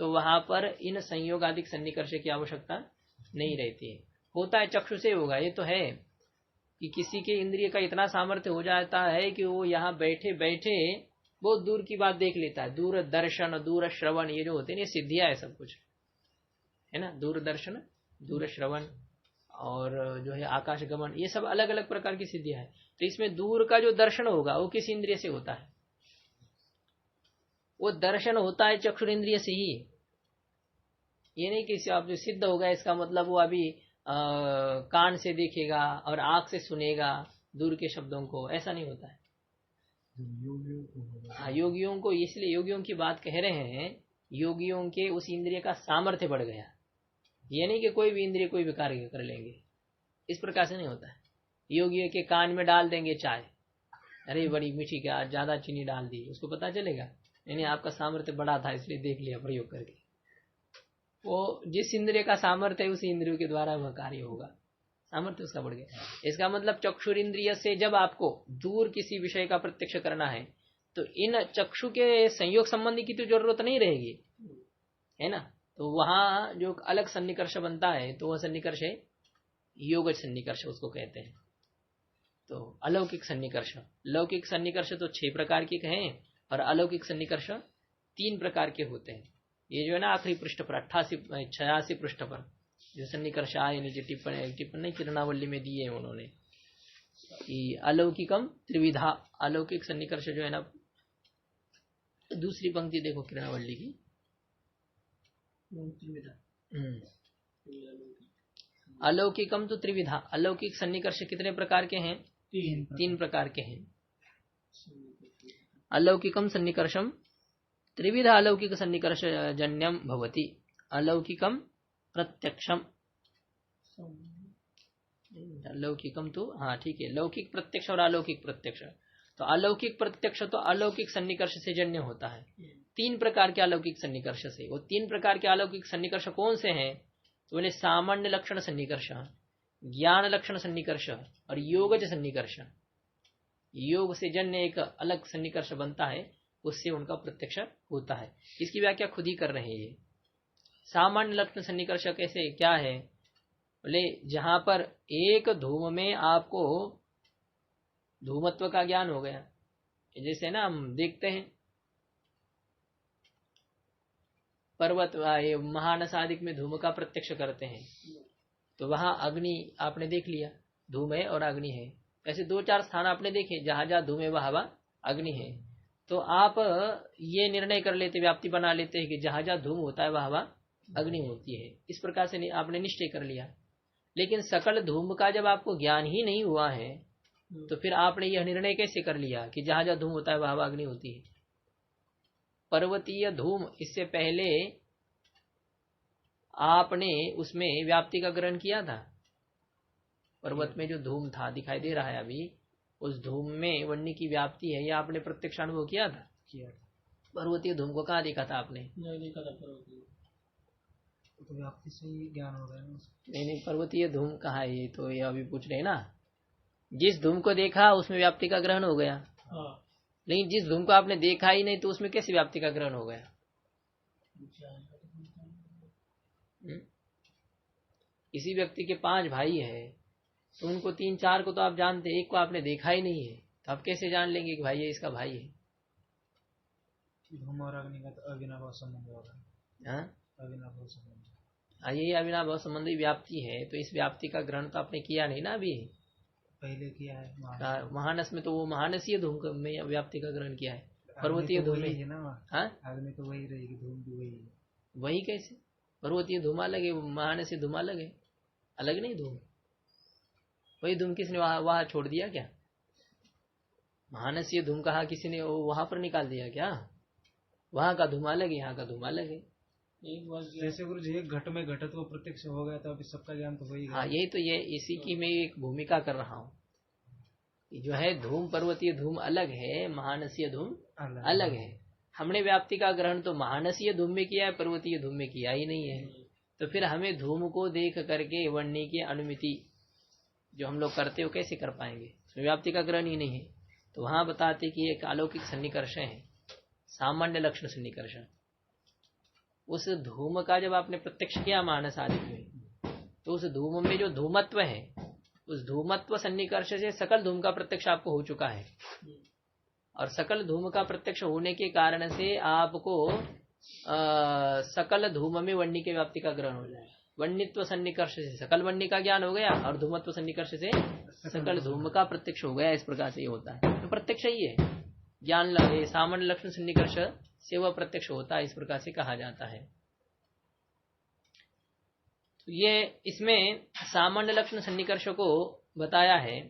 तो वहां पर इन संयोगादिक सन्निकर्ष की आवश्यकता नहीं रहती है। होता है चक्षु से होगा, ये तो है कि किसी के इंद्रिय का इतना सामर्थ्य हो जाता है कि वो यहाँ बैठे बैठे बहुत दूर की बात देख लेता है। दूर दर्शन, दूर श्रवण, ये जो होते हैं ये सिद्धियां है, सब कुछ है ना। दूर दर्शन, दूर श्रवण और जो है आकाश गमन, ये सब अलग अलग प्रकार की सिद्धियां है। तो इसमें दूर का जो दर्शन होगा वो किस इंद्रिय से होता है? वो दर्शन होता है चक्षुर इंद्रिय से ही। ये नहीं कि आप जो सिद्ध होगा इसका मतलब वो अभी कान से देखेगा और आंख से सुनेगा दूर के शब्दों को, ऐसा नहीं होता है। हाँ, योगियों को, इसलिए योगियों की बात कह रहे हैं, योगियों के उस इंद्रिय का सामर्थ्य बढ़ गया। ये नहीं कि कोई भी इंद्रिय कोई भी कार्य कर लेंगे, इस प्रकार से नहीं होता है। योगियों के कान में डाल देंगे चाय, अरे बड़ी मीठी, क्या ज्यादा चीनी डाल दी, उसको पता चलेगा? नहीं, आपका सामर्थ्य बड़ा था इसलिए देख लिया प्रयोग करके। वो जिस इंद्रिय का सामर्थ्य है उसी इंद्रियों के द्वारा वह कार्य होगा, सामर्थ्य उसका बढ़ गया। इसका मतलब चक्षुर इंद्रिय से जब आपको दूर किसी विषय का प्रत्यक्ष करना है तो इन चक्षु के संयोग संबंधी की तो जरूरत नहीं रहेगी, है ना। तो वहां जो अलग सन्निकर्ष बनता है तो वह सन्निकर्ष है योग सन्निकर्ष, उसको कहते हैं। तो अलौकिक सन्निकर्ष, लौकिक सन्निकर्ष तो 6 प्रकार के हैं और अलौकिक सन्निकर्ष 3 प्रकार के होते हैं। ये जो है ना आखिरी पृष्ठ पर 86 पृष्ठ पर जो सन्निकर्ष आए नीचे टिप्पणी किरणावली में दिए हैं उन्होंने कि अलौकिकम त्रिविधा, अलौकिक सन्निकर्ष जो है ना, दूसरी पंक्ति देखो किरणावली की, अलौकिकम तो त्रिविधा, अलौकिक सन्निकर्ष कितने प्रकार के हैं? 3 प्रकार के हैं। अलौकिकम सन्निकर्षम त्रिविधा अलौकिक सन्निकर्ष जन्यम भवति, अलौकिकम प्रत्यक्षम, अलौकिकम तो हाँ ठीक है, लौकिक प्रत्यक्ष और अलौकिक प्रत्यक्ष। तो अलौकिक प्रत्यक्ष तो अलौकिक सन्निकर्ष से जन्य होता है। 3 प्रकार के अलौकिक सन्निकर्ष से, वो 3 प्रकार के अलौकिक सन्निकर्ष कौन से हैं? तो बोले सामान्य लक्षण सन्निकर्ष, ज्ञान लक्षण सन्निकर्ष और योगज सन्निकर्ष। योग से जन्य एक अलग सन्निकर्ष बनता है, उससे उनका प्रत्यक्ष होता है। इसकी व्याख्या खुद ही कर रहे हैं ये। सामान्य लक्षण सन्निकर्ष कैसे क्या है? बोले जहां पर एक धूम में आपको धूमत्व का ज्ञान हो गया, जैसे ना हम देखते हैं पर्वत महानस आदि में धूम का प्रत्यक्ष करते हैं, तो वहां अग्नि आपने देख लिया, धूम है और अग्नि है। ऐसे 2-4 स्थान आपने देखे जहां जहां धूम है वहां अग्नि है, तो आप ये निर्णय कर लेते, व्याप्ति बना लेते हैं कि जहां जहां धूम होता है वहां अग्नि होती है। इस प्रकार से आपने निश्चय कर लिया। लेकिन सकल धूम का जब आपको ज्ञान ही नहीं हुआ है, तो फिर आपने यह निर्णय कैसे कर लिया कि जहां जहां धूम होता है वहां अग्नि होती है? पर्वतीय धूम, इससे पहले आपने उसमें व्याप्ति का ग्रहण किया था। पर्वत में जो धूम था दिखाई दे रहा है अभी, उस धूम में वन्य की व्याप्ति है, यह आपने प्रत्यक्ष अनुभव किया था? पर्वतीय धूम को कहाँ देखा था आपने? नहीं देखा था पर्वतीय, तो व्याप्ति से ही ज्ञान हो गया। नहीं, पर्वतीय धूम कहाँ है? ये तो ये अभी पूछ रहे हैं ना। जिस धूम को देखा उसमें व्याप्ति का ग्रहण हो गया। हाँ। लेकिन जिस धूम को आपने देखा ही नहीं तो उसमें कैसे व्याप्ति का ग्रहण हो गया? किसी व्यक्ति के 5 भाई है, तो उनको 3-4 को तो आप जानते, एक को आपने देखा ही नहीं है, तो आप कैसे जान लेंगे कि भाई ये इसका भाई है? धूम और अग्नि का तो अविनाभाव संबंध होगा। हाँ, अविनाभाव संबंध, यही अविनाभाव संबंधी व्याप्ति है। तो इस व्याप्ति का ग्रहण तो आपने किया नहीं ना अभी, पहले किया है महानस में। तो वो महानसीय धूम में व्याप्ति का ग्रहण किया है। पर्वतीय धूम में है ना, आदमी तो वही रहेगी, धूम भी वही है। वही कैसे? पर्वतीय धूम अलग है, महानसीय धूम अलग है, अलग नहीं धूम। वही धूम किसने वहां छोड़ दिया क्या? महानसीय धूम कहा किसी ने वहां पर निकाल दिया क्या? वहां का धूम अलग है, यहाँ का धूम अलग है। जैसे गुरु जी एक घट में घटत्व प्रत्यक्ष हो गया, तो अभी सबका ज्ञान तो वही है। हाँ, यही तो ये इसी की मैं एक भूमिका कर रहा हूँ। जो है धूम, पर्वतीय धूम अलग है, महानसीय धूम अलग है। हमने व्याप्ति का ग्रहण तो महानसीय धूम में किया है, पर्वतीय धूम में किया ही नहीं है। तो फिर हमें धूम को देख करके वर्णनी की अनुमिति जो हम लोग करते हो कैसे कर पाएंगे? व्याप्ति का ग्रहण ही नहीं है। तो वहां बताते कि एक अलौकिक सन्निकर्ष है, सामान्य लक्षण सन्निकर्ष। उस धूम का जब आपने प्रत्यक्ष किया मानस आदि में, तो उस धूम में जो धूमत्व है, उस धूमत्व सन्निकर्ष से सकल धूम का प्रत्यक्ष आपको हो चुका है। और सकल धूम का प्रत्यक्ष होने के कारण से आपको सकल धूम में वन्य के व्याप्ति का ग्रहण हो जाएगा। वन्यत्व सन्निकर्ष से सकल वन्य का ज्ञान हो गया और धूमत्व सन्निकर्ष से सकल धूम का प्रत्यक्ष हो गया। इस प्रकार से ये होता है। तो प्रत्यक्ष ही है, ज्ञान लगे सामान्य लक्षण सन्निकर्ष से वह प्रत्यक्ष होता है, इस प्रकार से कहा जाता है। तो ये इसमें सामान्य लक्षण सन्निकर्ष को बताया है।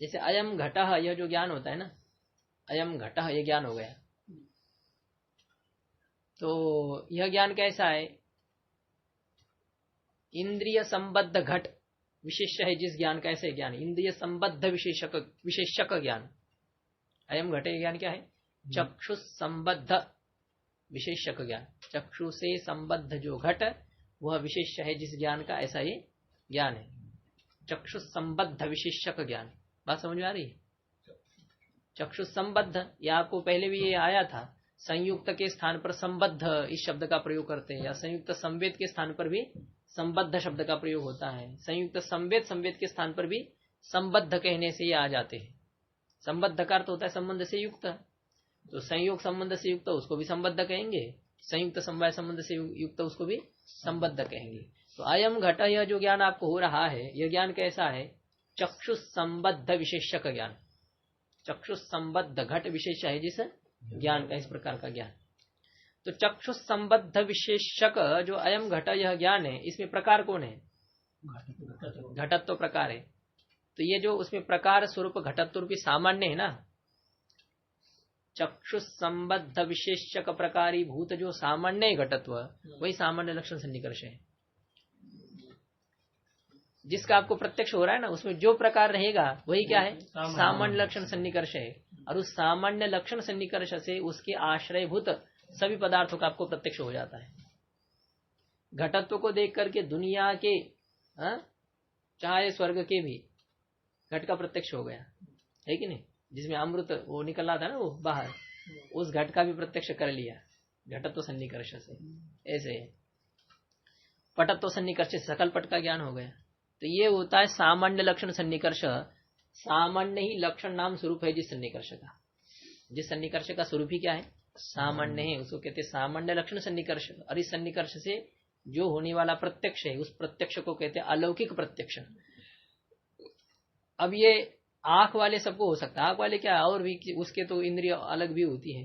जैसे अयम घटः, यह जो ज्ञान होता है ना, अयम घटः, यह ज्ञान हो गया। तो यह ज्ञान कैसा है? इंद्रिय संबद्ध घट विशेष है जिस ज्ञान का, ऐसे ज्ञान इंद्रिय संबद्ध विशेषक ज्ञान। अयम घटे ज्ञान क्या है? चक्षु संबद्ध विशेषक ज्ञान। चक्षु से संबद्ध जो घट वह विशेष है जिस ज्ञान का, ऐसा ये ज्ञान है। चक्षु संबद्ध विशेषक ज्ञान। बात समझ में आ रही है? चक्षु संबद्ध, या आपको पहले भी ये आया था, संयुक्त के स्थान पर संबद्ध इस शब्द का प्रयोग करते हैं, या संयुक्त संवेद के स्थान पर भी संबद्ध शब्द का प्रयोग होता है। संयुक्त संवेद के स्थान पर भी संबद्ध कहने से ये आ जाते हैं। संबद्ध का अर्थ होता है संबंध से युक्त, तो संयोग संबंध से युक्त उसको भी संबद्ध कहेंगे, संयुक्त समवाय संबंध से युक्त उसको भी संबद्ध कहेंगे। तो अयम घट, यह जो ज्ञान आपको हो रहा है, यह ज्ञान कैसा है? चक्षुष संबद्ध विशेषक ज्ञान। चक्षुष संबद्ध घट विशेष है जिस ज्ञान का, इस प्रकार का ज्ञान। तो चक्षुष संबद्ध विशेषक जो अयम घट यह ज्ञान है, इसमें प्रकार कौन है? घटत्व प्रकार है। तो ये जो उसमें प्रकार स्वरूप घटत्व रूपी सामान्य है ना, चक्षुष संबद्ध विशेषक प्रकारी भूत जो सामान्य घटत्व, वही सामान्य लक्षण सन्निकर्ष है। जिसका आपको प्रत्यक्ष हो रहा है ना, उसमें जो प्रकार रहेगा वही क्या है? सामान्य लक्षण सन्निकर्ष है। और उस सामान्य लक्षण सन्निकर्ष से उसके आश्रयभूत सभी पदार्थों का आपको प्रत्यक्ष हो जाता है। घटत्व को देख करके दुनिया के चाहे स्वर्ग के भी घट का प्रत्यक्ष हो गया है कि नहीं? जिसमें अमृत वो निकल रहा था ना वो बाहर, उस घट का भी प्रत्यक्ष कर लिया घटत्व सन्निकर्ष से। ऐसे पटत्व सन्निकर्ष से सकल पट का ज्ञान हो गया। तो ये होता है सामान्य लक्षण सन्निकर्ष। सामान्य ही लक्षण नाम स्वरूप है जिस सन्निकर्ष का। जिस सन्निकर्ष का स्वरूप ही क्या है? सामान्य है, उसको कहते हैं सामान्य लक्षण सन्निकर्ष। और इस सन्निकर्ष से जो होने वाला प्रत्यक्ष है, उस प्रत्यक्ष को कहते हैं अलौकिक प्रत्यक्ष। अब ये आंख वाले सबको हो सकता है, आंख वाले क्या और भी उसके तो इंद्रिय अलग भी होती है,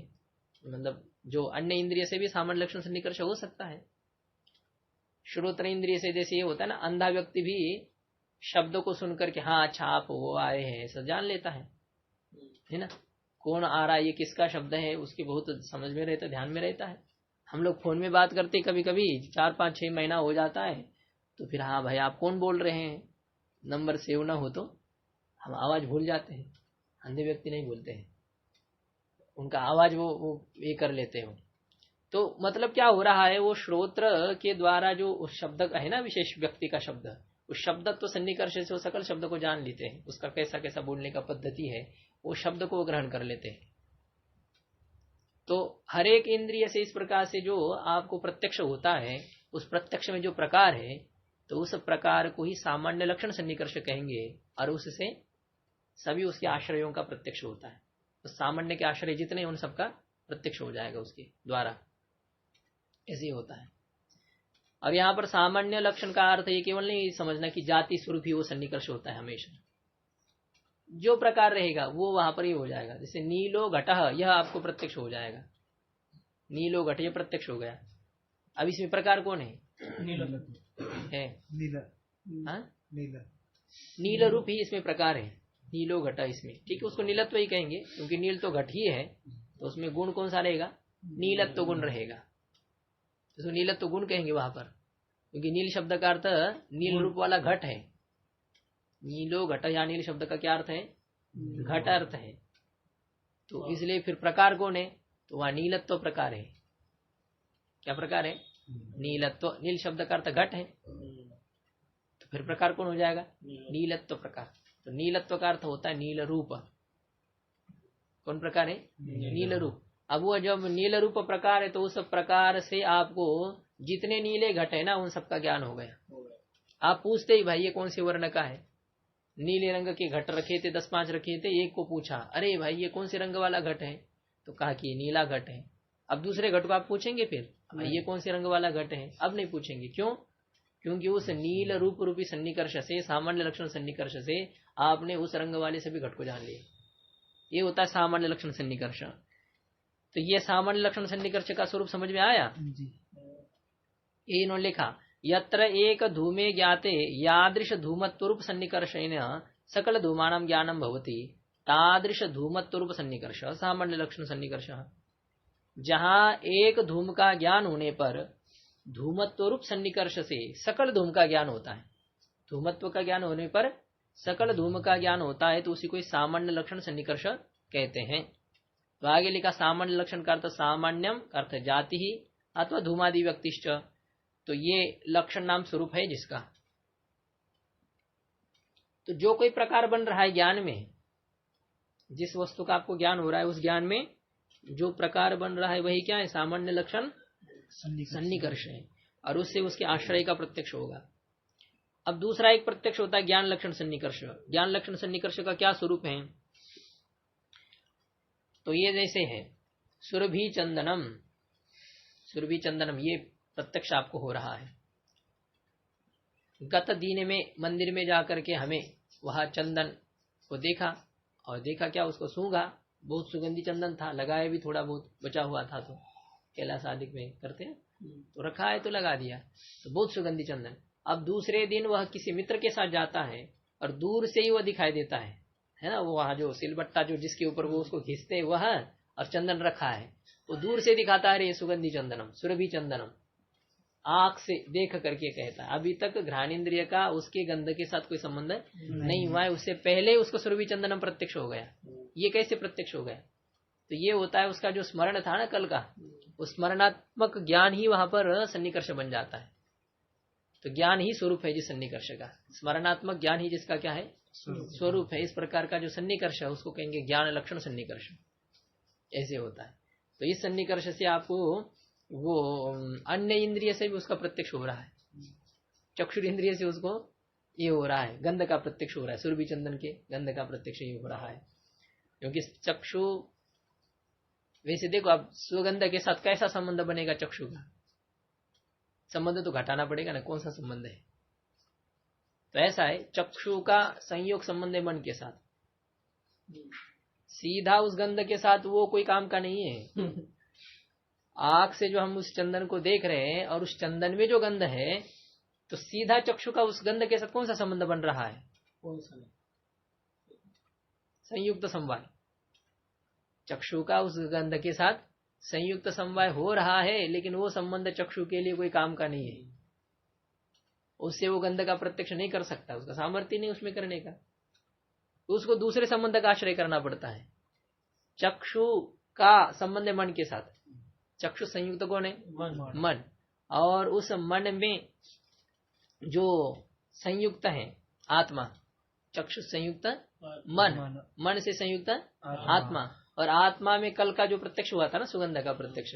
मतलब जो अन्य इंद्रिय से भी सामान्य लक्षण सन्निकर्ष हो सकता है। श्रोत्र इंद्रिय से जैसे ये होता है ना, अंधा व्यक्ति भी शब्दों को सुनकर के हाँ अच्छा आप वो आए हैं ऐसा जान लेता है ना। कौन आ रहा है, ये किसका शब्द है, उसके बहुत समझ में रहता, ध्यान में रहता है। हम लोग फोन में बात करते कभी कभी 4-5-6 महीना हो जाता है, तो फिर हाँ भाई आप कौन बोल रहे हैं, नंबर सेव ना हो तो हम आवाज भूल जाते हैं। अंधे व्यक्ति नहीं भूलते हैं, उनका आवाज वो ये कर लेते हो। तो मतलब क्या हो रहा है, वो श्रोत्र के द्वारा जो उस शब्द का है ना, विशेष व्यक्ति का शब्द, उस शब्द तो सन्निकर्ष से वो सकल शब्द को जान लेते हैं, उसका कैसा कैसा बोलने का पद्धति है, वो शब्द को ग्रहण कर लेते हैं। तो हर एक इंद्रिय से इस प्रकार से जो आपको प्रत्यक्ष होता है, उस प्रत्यक्ष में जो प्रकार है, तो उस प्रकार को ही सामान्य लक्षण सन्निकर्ष कहेंगे। और उससे सभी उसके आश्रयों का प्रत्यक्ष होता है। तो सामान्य के आश्रय जितने उन सबका प्रत्यक्ष हो जाएगा उसके द्वारा, ऐसे होता है। और यहाँ पर सामान्य लक्षण का अर्थ ये केवल नहीं समझना कि जाति स्वरूप ही वो सन्निकर्ष होता है, हमेशा जो प्रकार रहेगा वो वहां पर ही हो जाएगा। जैसे नीलो घटः, यह आपको प्रत्यक्ष हो जाएगा, नीलो घट ये प्रत्यक्ष हो गया। अब इसमें प्रकार कौन है? नील रूप ही इसमें प्रकार है, नीलो घटा इसमें, ठीक है। उसको नीलत्व ही कहेंगे क्योंकि नील तो घट ही है, तो उसमें गुण कौन सा रहेगा? नीलत्व गुण रहेगा, तो नीलत्व गुण कहेंगे वहां पर, क्योंकि नील शब्द का अर्थ नील रूप वाला घट है। नीलो घट या नील शब्द का क्या अर्थ है? घट अर्थ है। तो इसलिए फिर प्रकार कौन है? तो वह नीलत्व प्रकार है। क्या प्रकार है? नीलत्व। नील शब्द का अर्थ घट है, तो फिर प्रकार कौन हो जाएगा? नीलत्व प्रकार। तो नीलत्व का अर्थ होता है नील रूप। कौन प्रकार है? नील रूप। अब वो जब नील रूप प्रकार है, तो उस प्रकार से आपको जितने नीले घट है ना, उन सबका ज्ञान हो गया। आप पूछते ही भाई ये कौन से वर्ण का है? नीले रंग के घट रखे थे, 10-5 रखे थे, एक को पूछा अरे भाई ये कौन से रंग वाला घट है, तो कहा कि नीला घट है। अब दूसरे घट को आप पूछेंगे फिर ये कौन से रंग वाला घट है? अब नहीं पूछेंगे। क्यों? क्योंकि उस नील रूप रूपी सन्निकर्ष से, सामान्य लक्षण सन्निकर्ष से आपने उस रंग वाले सभी घट को जान लिया। ये होता है सामान्य लक्षण सन्निकर्ष। तो ये सामान्य लक्षण सन्निकर्ष का स्वरूप समझ में आया? ये इन्होंने लिखा, यत्र एक धूमे ज्ञाते यादृश धूमत्वरूप सन्निकर्षेण सकल धूमानां ज्ञानम भवति तादृश धूमत्वरूप सन्निकर्ष सामान्य लक्षण सन्निकर्ष। जहां एक धूम का ज्ञान होने पर धूमत्वरूप सन्निकर्ष से सकल धूम का ज्ञान होता है। धूमत्व का ज्ञान होने पर सकल धूम का ज्ञान होता है, तो उसी को सामान्य लक्षण सन्निकर्ष कहते हैं। तो आगे लिखा, सामान्य लक्षण का अर्थ सामान्यम अर्थ जाति ही अथवा धूमादि व्यक्तिश्च। तो ये लक्षण नाम स्वरूप है जिसका। तो जो कोई प्रकार बन रहा है ज्ञान में, जिस वस्तु का आपको ज्ञान हो रहा है, उस ज्ञान में जो प्रकार बन रहा है वही क्या है? सामान्य लक्षण सन्निकर्ष है। और उससे उसके आश्रय का प्रत्यक्ष होगा। अब दूसरा एक प्रत्यक्ष होता है ज्ञान लक्षण सन्निकर्ष। ज्ञान लक्षण सन्निकर्ष का क्या स्वरूप है? तो ये जैसे है सुरभि चंदनम, सुरभि चंदनम, ये प्रत्यक्ष आपको हो रहा है। गत दिन में मंदिर में जाकर के हमें वहां चंदन को देखा, और देखा क्या, उसको सूंघा, बहुत सुगंधी चंदन था, लगाया भी थोड़ा बहुत बचा हुआ था, तो कैलाश आदि में करते हैं तो रखा है तो लगा दिया, तो बहुत सुगंधी चंदन। अब दूसरे दिन वह किसी मित्र के साथ जाता है और दूर से ही वह दिखाई देता है ना, वो वहां जो सिलबट्टा जो जिसके ऊपर वो उसको घिसते वह और चंदन रखा है, वो दूर से दिखाता है ये सुगंधी चंदनम, सुरभि चंदनम, आंख से देख करके कहता है। अभी तक घ्राणेन्द्रिय का उसके गंध के साथ कोई संबंध नहीं हुआ है, उससे पहले उसको सुरभि चंदनम प्रत्यक्ष हो गया। ये कैसे प्रत्यक्ष हो गया? तो ये होता है उसका जो स्मरण था ना कल का, उस स्मरणात्मक ज्ञान ही वहां पर सन्निकर्ष बन जाता है। तो ज्ञान ही स्वरूप है जिस सन्निकर्ष का, स्मरणात्मक ज्ञान ही जिसका क्या है, स्वरूप है। इस प्रकार का जो सन्निकर्ष है उसको कहेंगे ज्ञान लक्षण सन्निकर्ष, ऐसे होता है। तो इस सन्निकर्ष से आपको वो अन्य इंद्रिय से भी उसका प्रत्यक्ष हो रहा है, चक्षुर इंद्रिय से उसको ये हो रहा है, गंध का प्रत्यक्ष हो रहा है, सुरभि चंदन के गंध का प्रत्यक्ष ये हो रहा है। क्योंकि चक्षु, वैसे देखो अब सुगंध के साथ कैसा संबंध बनेगा, चक्षु का संबंध तो घटाना पड़ेगा ना, कौन सा संबंध है? तो ऐसा है, चक्षु का संयोग संबंध है मन के साथ, सीधा उस गंध के साथ वो कोई काम का नहीं है। आंख से जो हम उस चंदन को देख रहे हैं और उस चंदन में जो गंध है, तो सीधा चक्षु का उस गंध के साथ कौन सा संबंध बन रहा है? कौन सा? संयुक्त समवाय। चक्षु का उस गंध के साथ संयुक्त समवाय हो रहा है, लेकिन वो संबंध चक्षु के लिए कोई काम का नहीं है, उससे वो गंध का प्रत्यक्ष नहीं कर सकता, उसका सामर्थ्य नहीं उसमें करने का, उसको दूसरे संबंध का आश्रय करना पड़ता है। चक्षु का संबंध है मन के साथ, चक्षु संयुक्त कौन है? मन। और उस मन में जो संयुक्त है आत्मा, चक्षु संयुक्त मन, मन से संयुक्त आत्मा, और आत्मा में कल का जो प्रत्यक्ष हुआ था ना सुगंध का प्रत्यक्ष,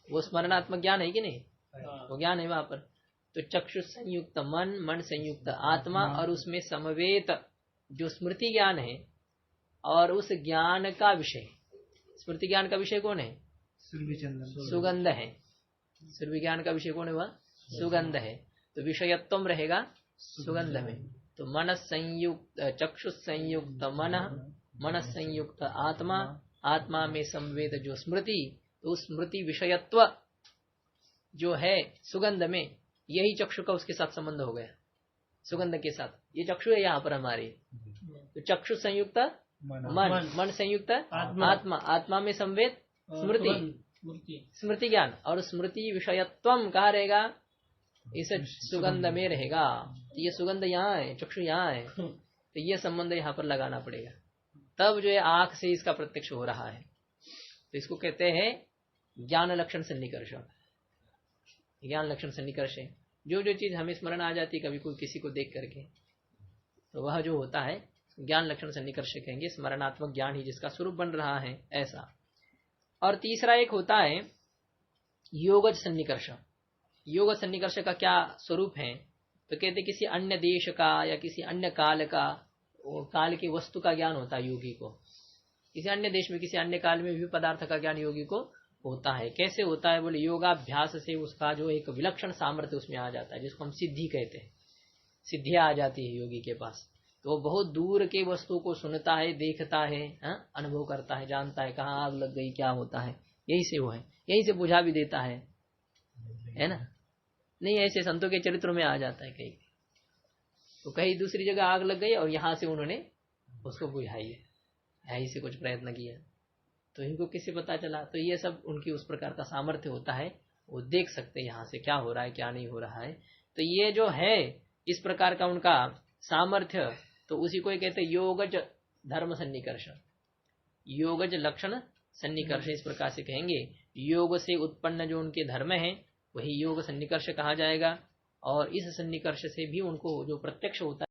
वो स्मरणात्मक ज्ञान है कि नहीं? वो ज्ञान है वहां पर। तो चक्षु संयुक्त मन, मन संयुक्त आत्मा, और उसमें समवेत जो स्मृति ज्ञान है, और उस ज्ञान का विषय, स्मृति ज्ञान का विषय कौन है? सुगंध है। सुरभि ज्ञान का विषय कौन है? वह सुगंध है। तो विषयत्व रहेगा सुगंध में। तो मन संयुक्त चक्षु संयुक्त मन, मन संयुक्त आत्मा, आत्मा में संवेद जो स्मृति, तो स्मृति विषयत्व जो है सुगंध में, यही चक्षु का उसके साथ संबंध हो गया, सुगंध के साथ। ये चक्षु है यहाँ पर हमारे। तो चक्षु संयुक्त मन, मन संयुक्त आत्मा, आत्मा में संवेद स्मृति, स्मृति ज्ञान, और स्मृति विषयत्व कहाँ रहेगा? इस सुगंध में रहेगा। तो ये सुगंध यहाँ है, चक्षु यहाँ है, तो ये संबंध यहाँ पर लगाना पड़ेगा, तब जो है आंख से इसका प्रत्यक्ष हो रहा है। तो इसको कहते हैं ज्ञान लक्षण सन्निकर्ष। ज्ञान लक्षण सन्निकर्ष है जो जो चीज हमें स्मरण आ जाती है कभी कोई किसी को देख करके, तो वह जो होता है ज्ञान लक्षण सन्निकर्ष कहेंगे, स्मरणात्मक ज्ञान ही जिसका स्वरूप बन रहा है, ऐसा। और तीसरा एक होता है योगज सन्निकर्ष। योग सन्निकर्ष का क्या स्वरूप है? तो कहते किसी अन्य देश का या किसी अन्य काल का, काल की वस्तु का ज्ञान होता है योगी को। किसी अन्य देश में किसी अन्य काल में भी पदार्थ का ज्ञान योगी को होता है। कैसे होता है? बोले योगाभ्यास से उसका जो एक विलक्षण सामर्थ्य उसमें आ जाता है, जिसको हम सिद्धि कहते हैं। सिद्धियां आ जाती है योगी के पास, तो वो बहुत दूर के वस्तु को सुनता है, देखता है, अनुभव करता है, जानता है कहाँ आग लग गई, क्या होता है, यही से वो है, यही से बुझा भी देता है ना। नहीं, ऐसे संतों के चरित्रों में आ जाता है कहीं, तो कहीं दूसरी जगह आग लग गई और यहाँ से उन्होंने उसको बुझाई है, यहीं से कुछ प्रयत्न किया, तो इनको किसे पता चला? तो ये सब उनकी उस प्रकार का सामर्थ्य होता है, वो देख सकते हैं यहाँ से क्या हो रहा है क्या नहीं हो रहा है। तो ये जो है इस प्रकार का उनका सामर्थ्य, तो उसी को कहते हैं योगज धर्म सन्निकर्ष, योगज लक्षण सन्निकर्ष, इस प्रकार से कहेंगे। योग से उत्पन्न जो उनके धर्म है वही योग सन्निकर्ष कहा जाएगा, और इस सन्निकर्ष से भी उनको जो प्रत्यक्ष होता है